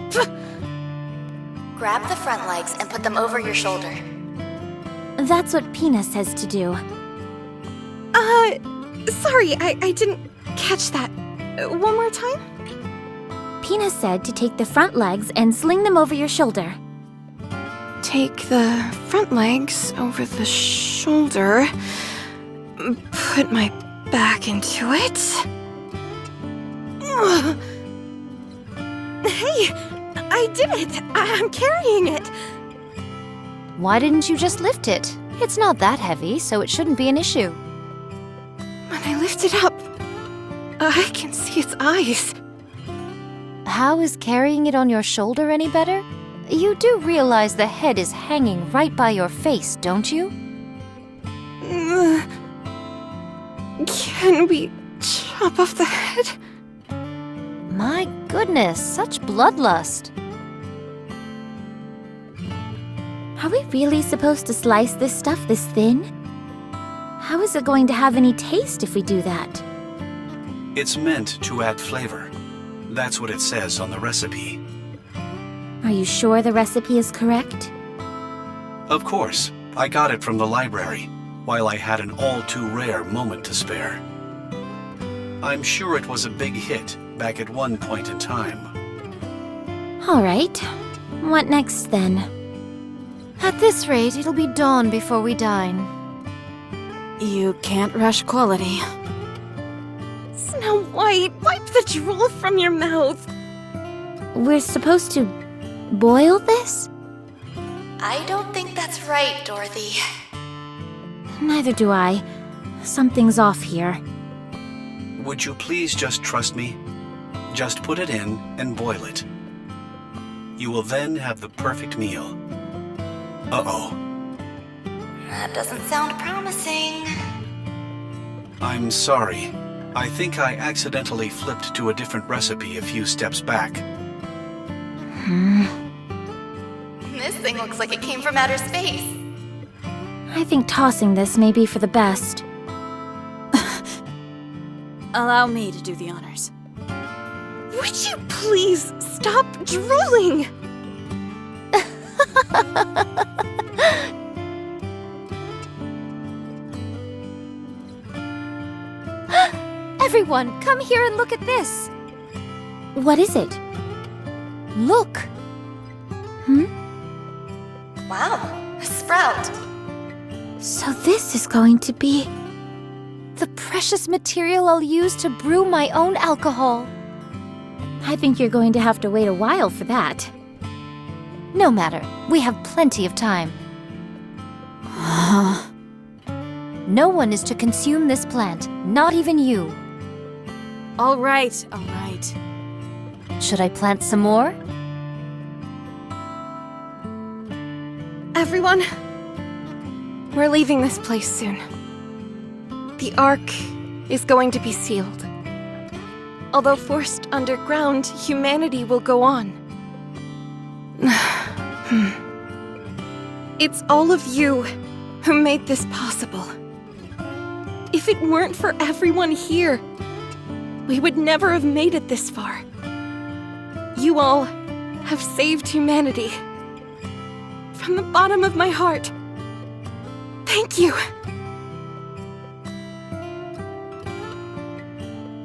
Grab the front legs and put them over your shoulder. That's what Pina says to do. Sorry, I didn't catch that. One more time? Pina said to take the front legs and sling them over your shoulder. Take the front legs over the shoulder. Put my back into it. Hey! I did it! I'm carrying it! Why didn't you just lift it? It's not that heavy, so it shouldn't be an issue. When I lift it up, I can see its eyes. How is carrying it on your shoulder any better? You do realize the head is hanging right by your face, don't you? Can we chop off the head? My goodness, such bloodlust. Are we really supposed to slice this stuff this thin? How is it going to have any taste if we do that? It's meant to add flavor. That's what it says on the recipe. Are you sure the recipe is correct? Of course, I got it from the library, while I had an all-too-rare moment to spare. I'm sure it was a big hit back at one point in time. All right. What next, then? At this rate, it'll be dawn before we dine. You can't rush quality. Snow White, wipe the drool from your mouth. We're supposed to boil this? I don't think that's right, Dorothy. Neither do I. Something's off here. Would you please just trust me? Just put it in and boil it. You will then have the perfect meal. Uh-oh. That doesn't sound promising. I'm sorry. I think I accidentally flipped to a different recipe a few steps back. This thing looks like it came from outer space. I think tossing this may be for the best. Allow me to do the honors. Would you please stop drooling? Everyone, come here and look at this. What is it? Look. Wow, a sprout. So this is going to be... The precious material I'll use to brew my own alcohol. I think you're going to have to wait a while for that. No matter, we have plenty of time. No one is to consume this plant, not even you. All right, all right. Should I plant some more? Everyone, we're leaving this place soon. The Ark is going to be sealed. Although forced underground, humanity will go on. It's all of you who made this possible. If it weren't for everyone here, we would never have made it this far. You all have saved humanity. From the bottom of my heart, thank you.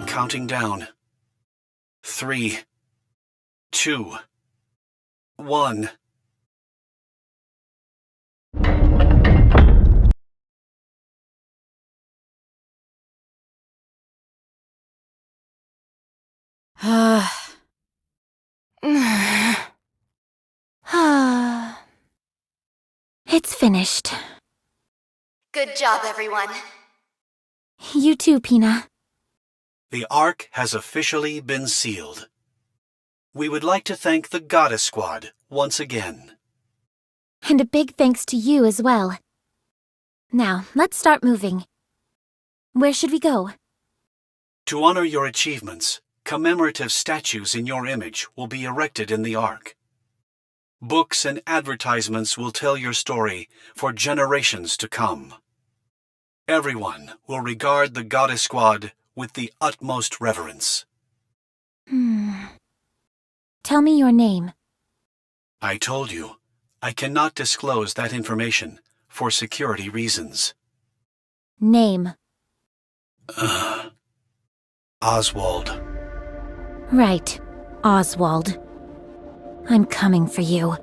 Counting down. 3, 2, 1. It's finished. Good job, everyone. You too, Pina. The Ark has officially been sealed. We would like to thank the Goddess Squad once again. And a big thanks to you as well. Now, let's start moving. Where should we go? To honor your achievements, commemorative statues in your image will be erected in the Ark. Books and advertisements will tell your story for generations to come. Everyone will regard the Goddess Squad with the utmost reverence. Tell me your name. I told you, I cannot disclose that information for security reasons. Name. Oswald. Right, Oswald. I'm coming for you.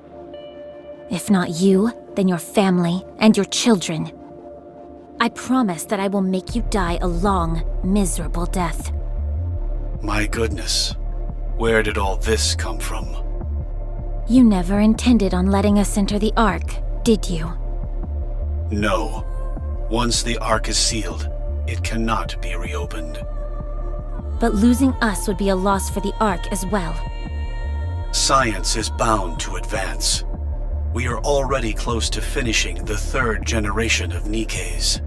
If not you, then your family and your children. I promise that I will make you die a long, miserable death. My goodness, where did all this come from? You never intended on letting us enter the Ark, did you? No. Once the Ark is sealed, it cannot be reopened. But losing us would be a loss for the Ark as well. Science is bound to advance. We are already close to finishing the third generation of Nikkes.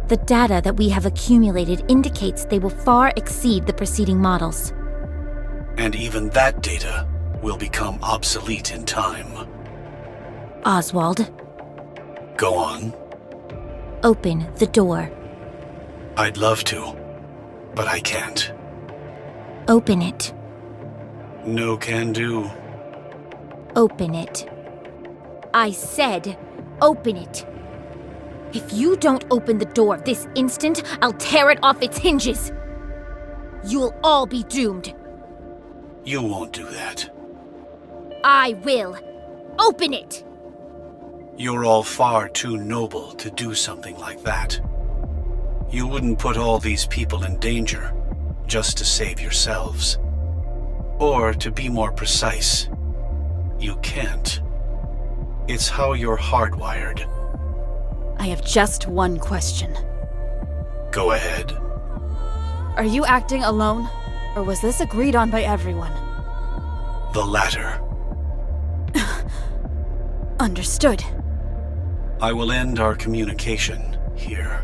The data that we have accumulated indicates they will far exceed the preceding models. And even that data will become obsolete in time. Oswald, Go on. open the door. I'd love to, but I can't. Open it. No can do. Open it. I said, open it. If you don't open the door this instant, I'll tear it off its hinges. You'll all be doomed. You won't do that. I will. Open it! You're all far too noble to do something like that. You wouldn't put all these people in danger just to save yourselves. Or, to be more precise, you can't. It's how you're hardwired. I have just one question. Go ahead. Are you acting alone, or was this agreed on by everyone? The latter. Understood. I will end our communication here.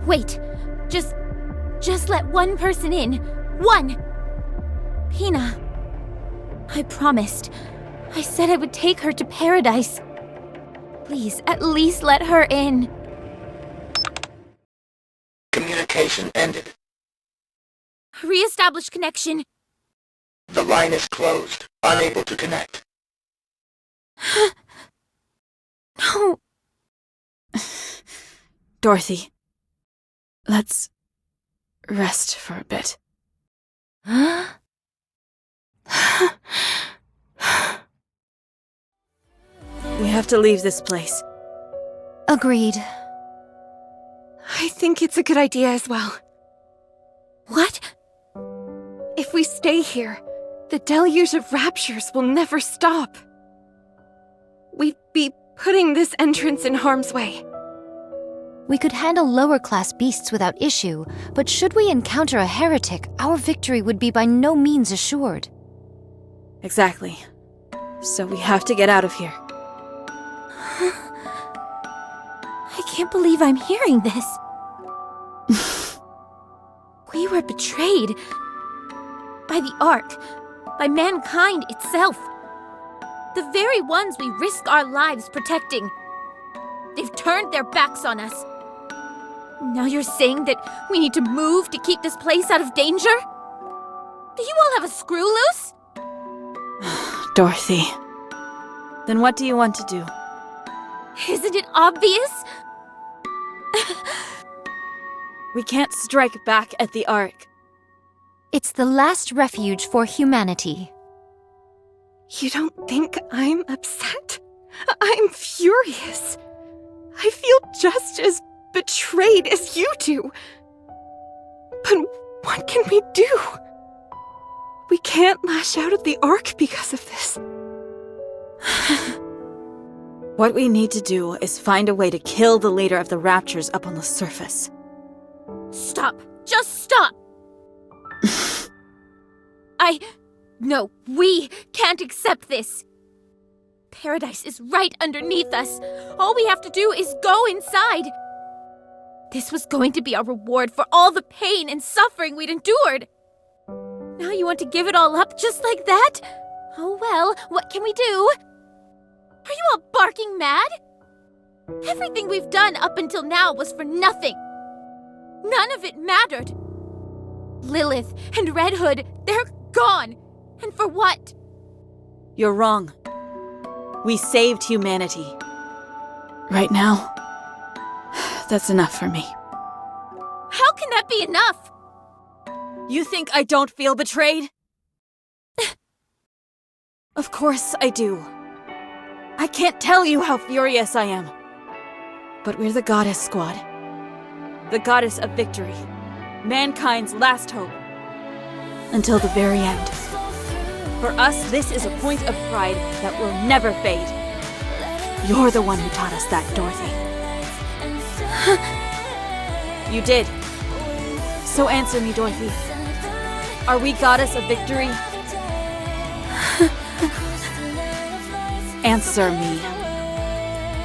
Wait, just let one person in. One! Pina. I promised. I said I would take her to paradise. Please, at least let her in. Communication ended. Re-establish connection. The line is closed. Unable to connect. No. Dorothy, let's rest for a bit. We have to leave this place. Agreed. I think it's a good idea as well. What? If we stay here, the deluge of raptures will never stop. We'd be putting this entrance in harm's way. We could handle lower-class beasts without issue, but should we encounter a heretic, our victory would be by no means assured. Exactly. So we have to get out of here. I can't believe I'm hearing this. We were betrayed. By the Ark. By mankind itself. The very ones we risk our lives protecting. They've turned their backs on us. Now you're saying that we need to move to keep this place out of danger? Do you all have a screw loose? Dorothy. Then what do you want to do? Isn't it obvious? We can't strike back at the Ark. It's the last refuge for humanity. You don't think I'm upset? I'm furious. I feel just as betrayed as you do. But what can we do? We can't lash out at the Ark because of this. What we need to do is find a way to kill the leader of the Raptures up on the surface. Stop! Just stop! No, we can't accept this. Paradise is right underneath us. All we have to do is go inside. This was going to be our reward for all the pain and suffering we'd endured. Now you want to give it all up just like that? Oh well, what can we do? Are you all barking mad? Everything we've done up until now was for nothing. None of it mattered. Lilith and Red Hood, they're gone. And for what? You're wrong. We saved humanity. Right now, that's enough for me. How can that be enough? You think I don't feel betrayed? Of course I do. I can't tell you how furious I am. But we're the Goddess Squad. The Goddess of Victory. Mankind's last hope. Until the very end. For us, this is a point of pride that will never fade. You're the one who taught us that, Dorothy. You did. So answer me, Dorothy. Are we Goddess of Victory? Answer me.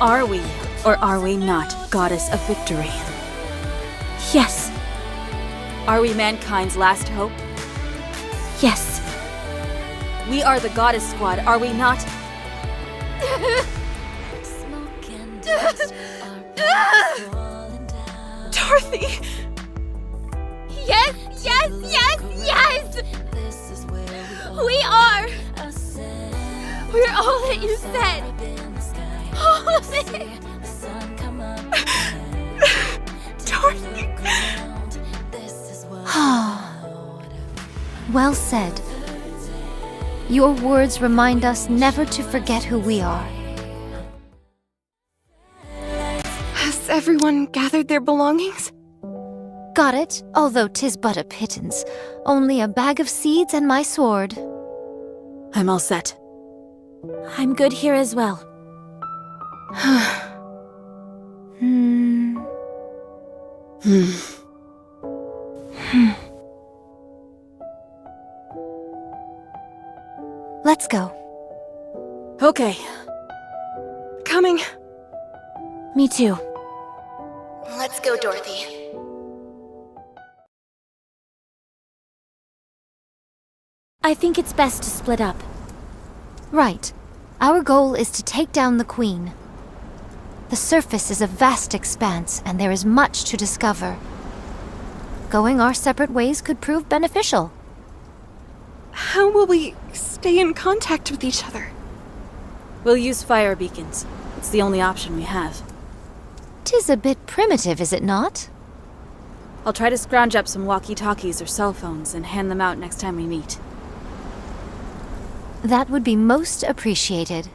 Are we, or are we not, Goddess of Victory? Yes. Are we mankind's last hope? Yes. We are the Goddess Squad, are we not? Dorothy! Yes, yes, yes, yes! We are! We're all that you said! All of it! Dorothy! Well said. Your words remind us never to forget who we are. Has everyone gathered their belongings? Got it, although 'tis but a pittance. Only a bag of seeds and my sword. I'm all set. I'm good here as well. Let's go. Okay. Coming. Me too. Let's go, Dorothy. I think it's best to split up. Right. Our goal is to take down the Queen. The surface is a vast expanse, and there is much to discover. Going our separate ways could prove beneficial. How will we stay in contact with each other? We'll use fire beacons. It's the only option we have. 'Tis a bit primitive, is it not? I'll try to scrounge up some walkie-talkies or cell phones and hand them out next time we meet. That would be most appreciated.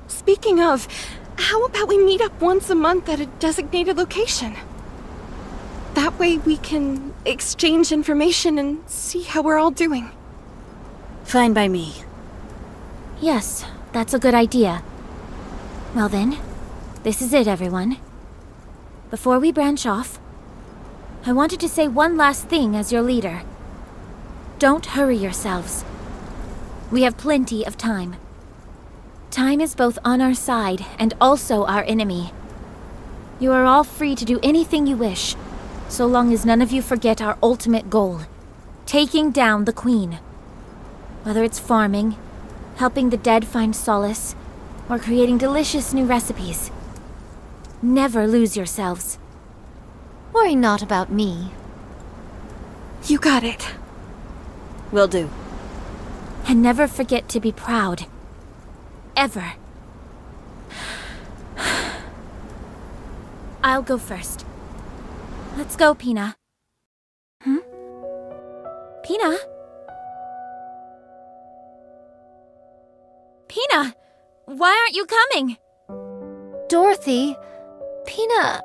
Speaking of, how about we meet up once a month at a designated location? That way we can exchange information and see how we're all doing. Fine by me. Yes, that's a good idea. Well then, this is it, everyone. Before we branch off, I wanted to say one last thing as your leader. Don't hurry yourselves. We have plenty of time. Time is both on our side and also our enemy. You are all free to do anything you wish, so long as none of you forget our ultimate goal, taking down the Queen. Whether it's farming, helping the dead find solace, or creating delicious new recipes. Never lose yourselves. Worry not about me. You got it. Will do. And never forget to be proud. Ever. I'll go first. Let's go, Pina. Pina? Pina! Why aren't you coming? Dorothy, Pina...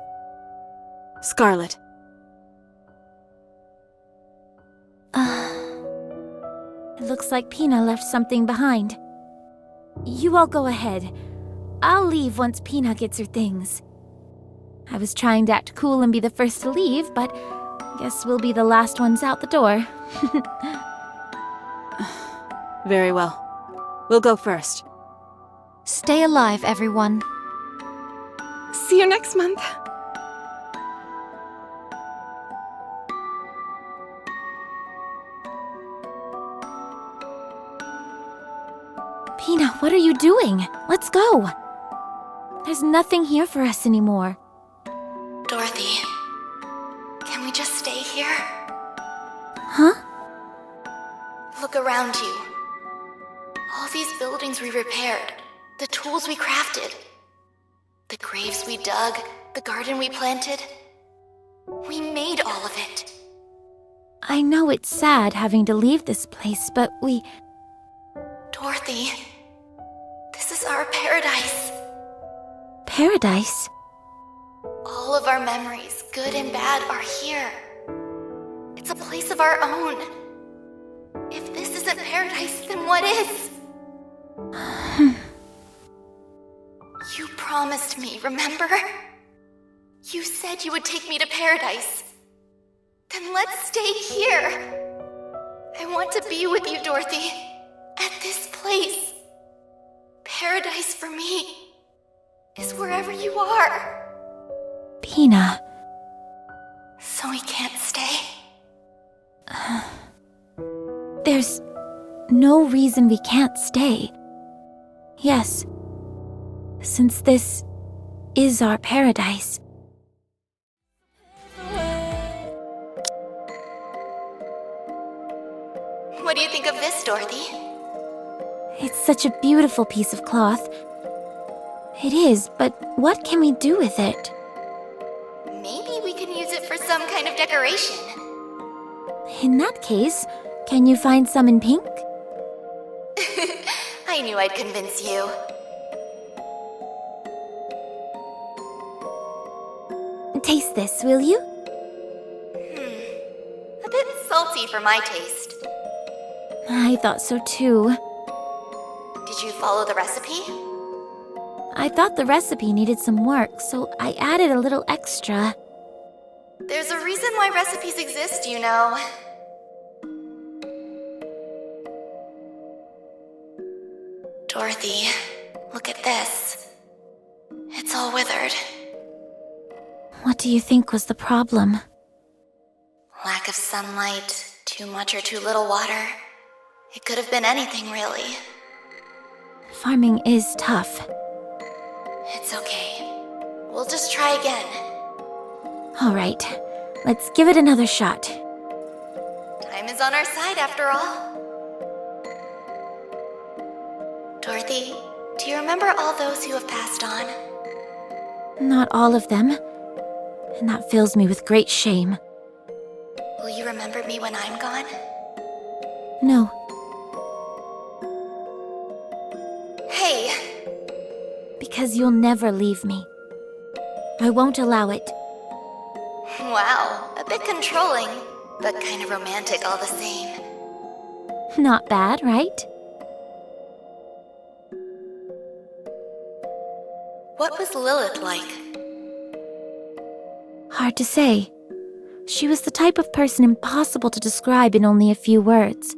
Scarlet. It looks like Pina left something behind. You all go ahead. I'll leave once Pina gets her things. I was trying to act cool and be the first to leave, but guess we'll be the last ones out the door. Very well. We'll go first. Stay alive, everyone. See you next month. Pina, what are you doing? Let's go. There's nothing here for us anymore. Dorothy, can we just stay here? Huh? Look around you. All these buildings we repaired, the tools we crafted, the graves we dug, the garden we planted. We made all of it. I know it's sad having to leave this place, but we... Dorothy, this is our paradise. Paradise? All of our memories, good and bad, are here. It's a place of our own. If this isn't paradise, then what is? You promised me, remember? You said you would take me to paradise. Then let's stay here. I want to be with you, Dorothy. At this place. Paradise for me is wherever you are. Pina. So we can't stay? There's no reason we can't stay. Yes, since this is our paradise. What do you think of this, Dorothy? It's such a beautiful piece of cloth. It is, but what can we do with it? Maybe we can use it for some kind of decoration. In that case, can you find some in pink? I knew I'd convince you. Taste this, will you? A bit salty for my taste. I thought so too. Did you follow the recipe? I thought the recipe needed some work, so I added a little extra. There's a reason why recipes exist, you know. Dorothy, look at this. It's all withered. What do you think was the problem? Lack of sunlight, too much or too little water. It could have been anything, really. Farming is tough. It's okay. We'll just try again. All right, let's give it another shot. Time is on our side, after all. Dorothy, do you remember all those who have passed on? Not all of them, and that fills me with great shame. Will you remember me when I'm gone? No. Hey! Because you'll never leave me. I won't allow it. Wow, a bit controlling, but kind of romantic all the same. Not bad, right? What was Lilith like? Hard to say. She was the type of person impossible to describe in only a few words.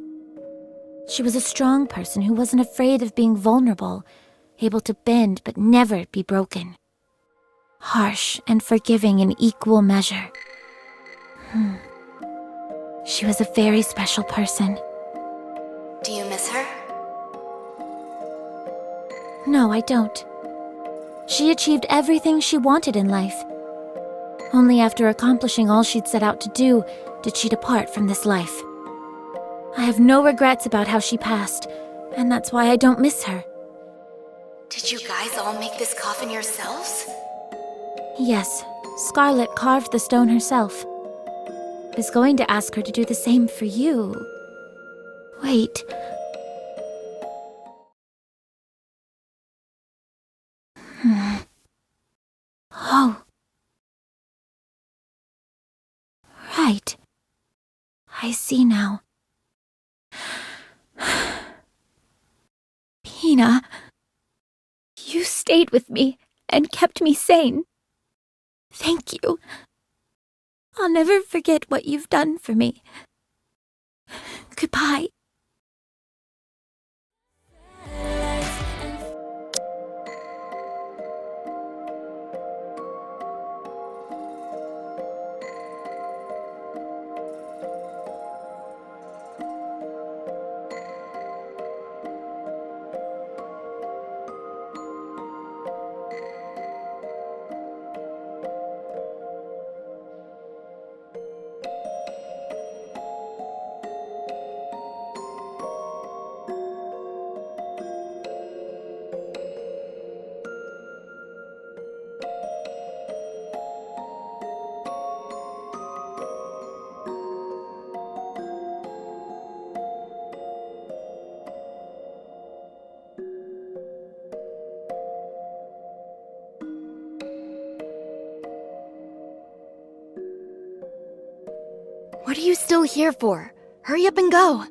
She was a strong person who wasn't afraid of being vulnerable, able to bend but never be broken. Harsh and forgiving in equal measure. She was a very special person. Do you miss her? No, I don't. She achieved everything she wanted in life. Only after accomplishing all she'd set out to do did she depart from this life. I have no regrets about how she passed, and that's why I don't miss her. Did you guys all make this coffin yourselves? Yes, Scarlet carved the stone herself. I was going to ask her to do the same for you. Wait. Oh. Right. I see now. Lena, you stayed with me and kept me sane. Thank you. I'll never forget what you've done for me. Goodbye. What are you still here for? Hurry up and go.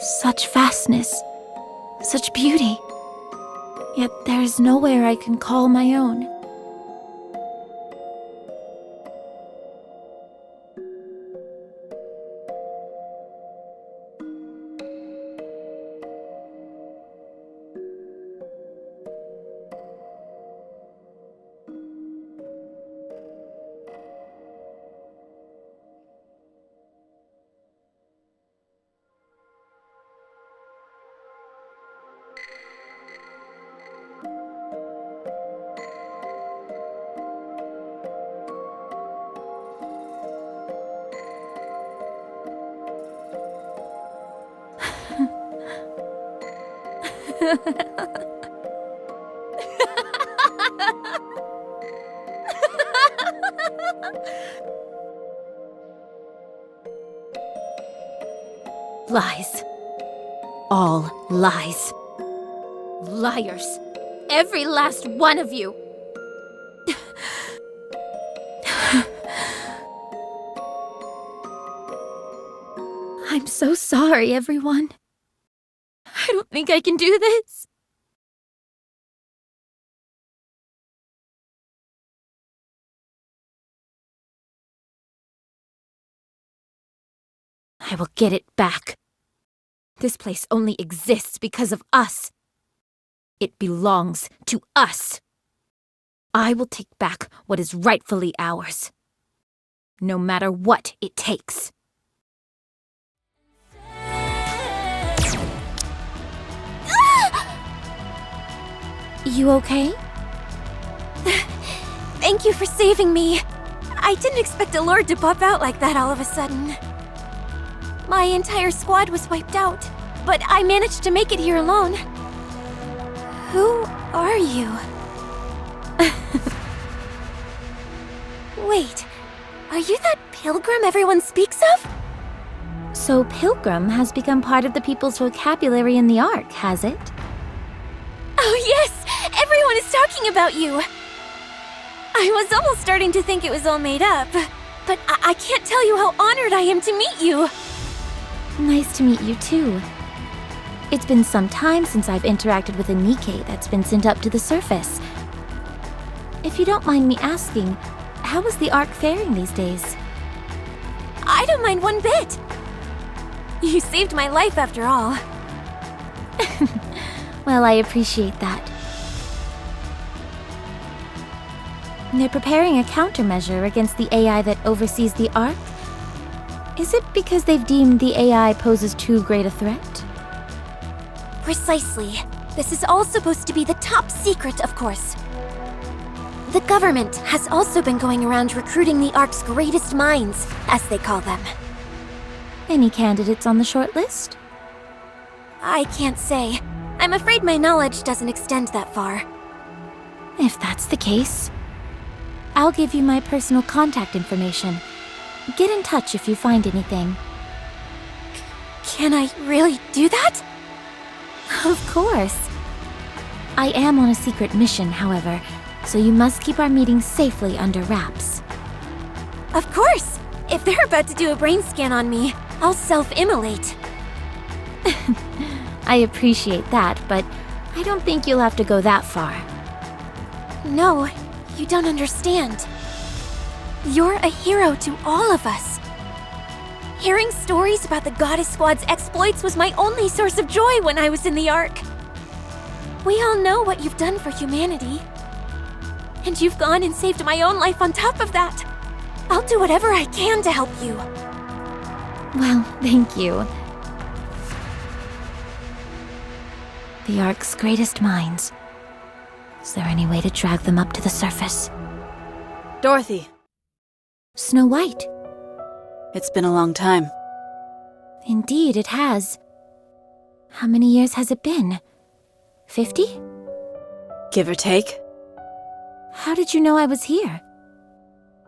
Such vastness, such beauty. Yet there is nowhere I can call my own. Lies. All lies. Liars. Every last one of you. I'm so sorry, everyone. I don't think I can do this. I will get it back. This place only exists because of us. It belongs to us. I will take back what is rightfully ours, no matter what it takes. You okay? Thank you for saving me. I didn't expect a lord to pop out like that all of a sudden. My entire squad was wiped out, but I managed to make it here alone. Who are you? Wait, are you that pilgrim everyone speaks of? So pilgrim has become part of the people's vocabulary in the Ark, has it? Oh yes! Everyone is talking about you! I was almost starting to think it was all made up, but I can't tell you how honored I am to meet you! Nice to meet you too. It's been some time since I've interacted with a Nikke that's been sent up to the surface. If you don't mind me asking, how is the Ark faring these days? I don't mind one bit! You saved my life after all. Well, I appreciate that. They're preparing a countermeasure against the AI that oversees the Ark? Is it because they've deemed the AI poses too great a threat? Precisely. This is all supposed to be the top secret, of course. The government has also been going around recruiting the Ark's greatest minds, as they call them. Any candidates on the short list? I can't say. I'm afraid my knowledge doesn't extend that far. If that's the case, I'll give you my personal contact information. Get in touch if you find anything. Can I really do that? Of course. I am on a secret mission, however, so you must keep our meeting safely under wraps. Of course! If they're about to do a brain scan on me, I'll self-immolate. I appreciate that, but I don't think you'll have to go that far. No, you don't understand. You're a hero to all of us. Hearing stories about the Goddess Squad's exploits was my only source of joy when I was in the Ark. We all know what you've done for humanity. And you've gone and saved my own life on top of that. I'll do whatever I can to help you. Well, thank you. The Ark's greatest minds. Is there any way to drag them up to the surface? Dorothy, Snow White. it's been a long time. Indeed, it has. How many years has it been? 50? Give or take. How did you know I was here?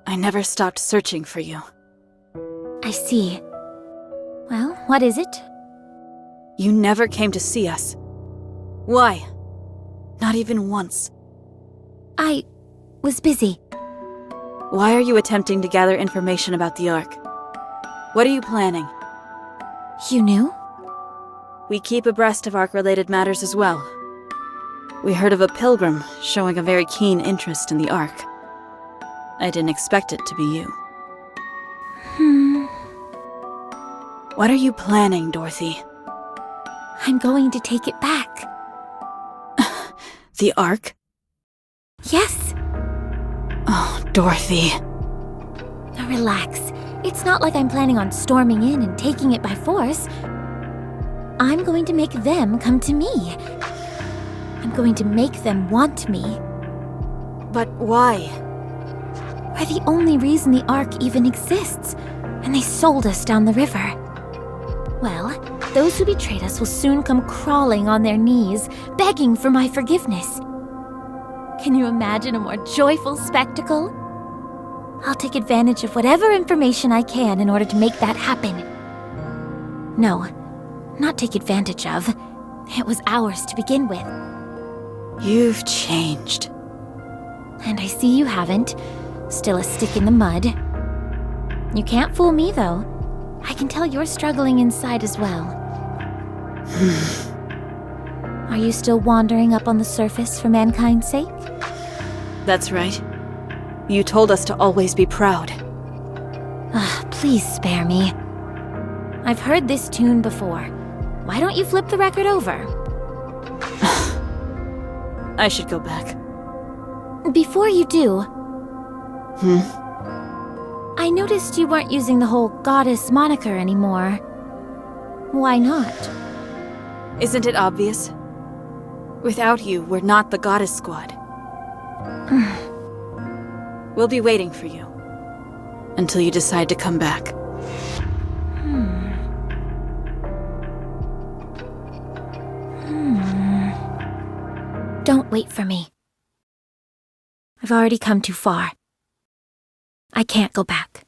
I never stopped searching for you. I see. Well, what is it? You never came to see us. Why? Not even once. I was busy. Why are you attempting to gather information about the Ark? What are you planning? You knew? We keep abreast of Ark-related matters as well. We heard of a pilgrim showing a very keen interest in the Ark. I didn't expect it to be you. What are you planning, Dorothy? I'm going to take it back. The Ark? Yes. Oh, Dorothy. Now relax. It's not like I'm planning on storming in and taking it by force. I'm going to make them come to me. I'm going to make them want me. But why? We're the only reason the Ark even exists, and they sold us down the river. Well, those who betrayed us will soon come crawling on their knees, begging for my forgiveness. Can you imagine a more joyful spectacle? I'll take advantage of whatever information I can in order to make that happen. No, not take advantage of. It was ours to begin with. You've changed. And I see you haven't. Still a stick in the mud. You can't fool me, though. I can tell you're struggling inside as well. Are you still wandering up on the surface for mankind's sake? That's right. You told us to always be proud. Please spare me. I've heard this tune before. Why don't you flip the record over? I should go back. Before you do... I noticed you weren't using the whole goddess moniker anymore. Why not? Isn't it obvious? Without you, we're not the Goddess Squad. We'll be waiting for you. Until you decide to come back. Don't wait for me. I've already come too far. I can't go back.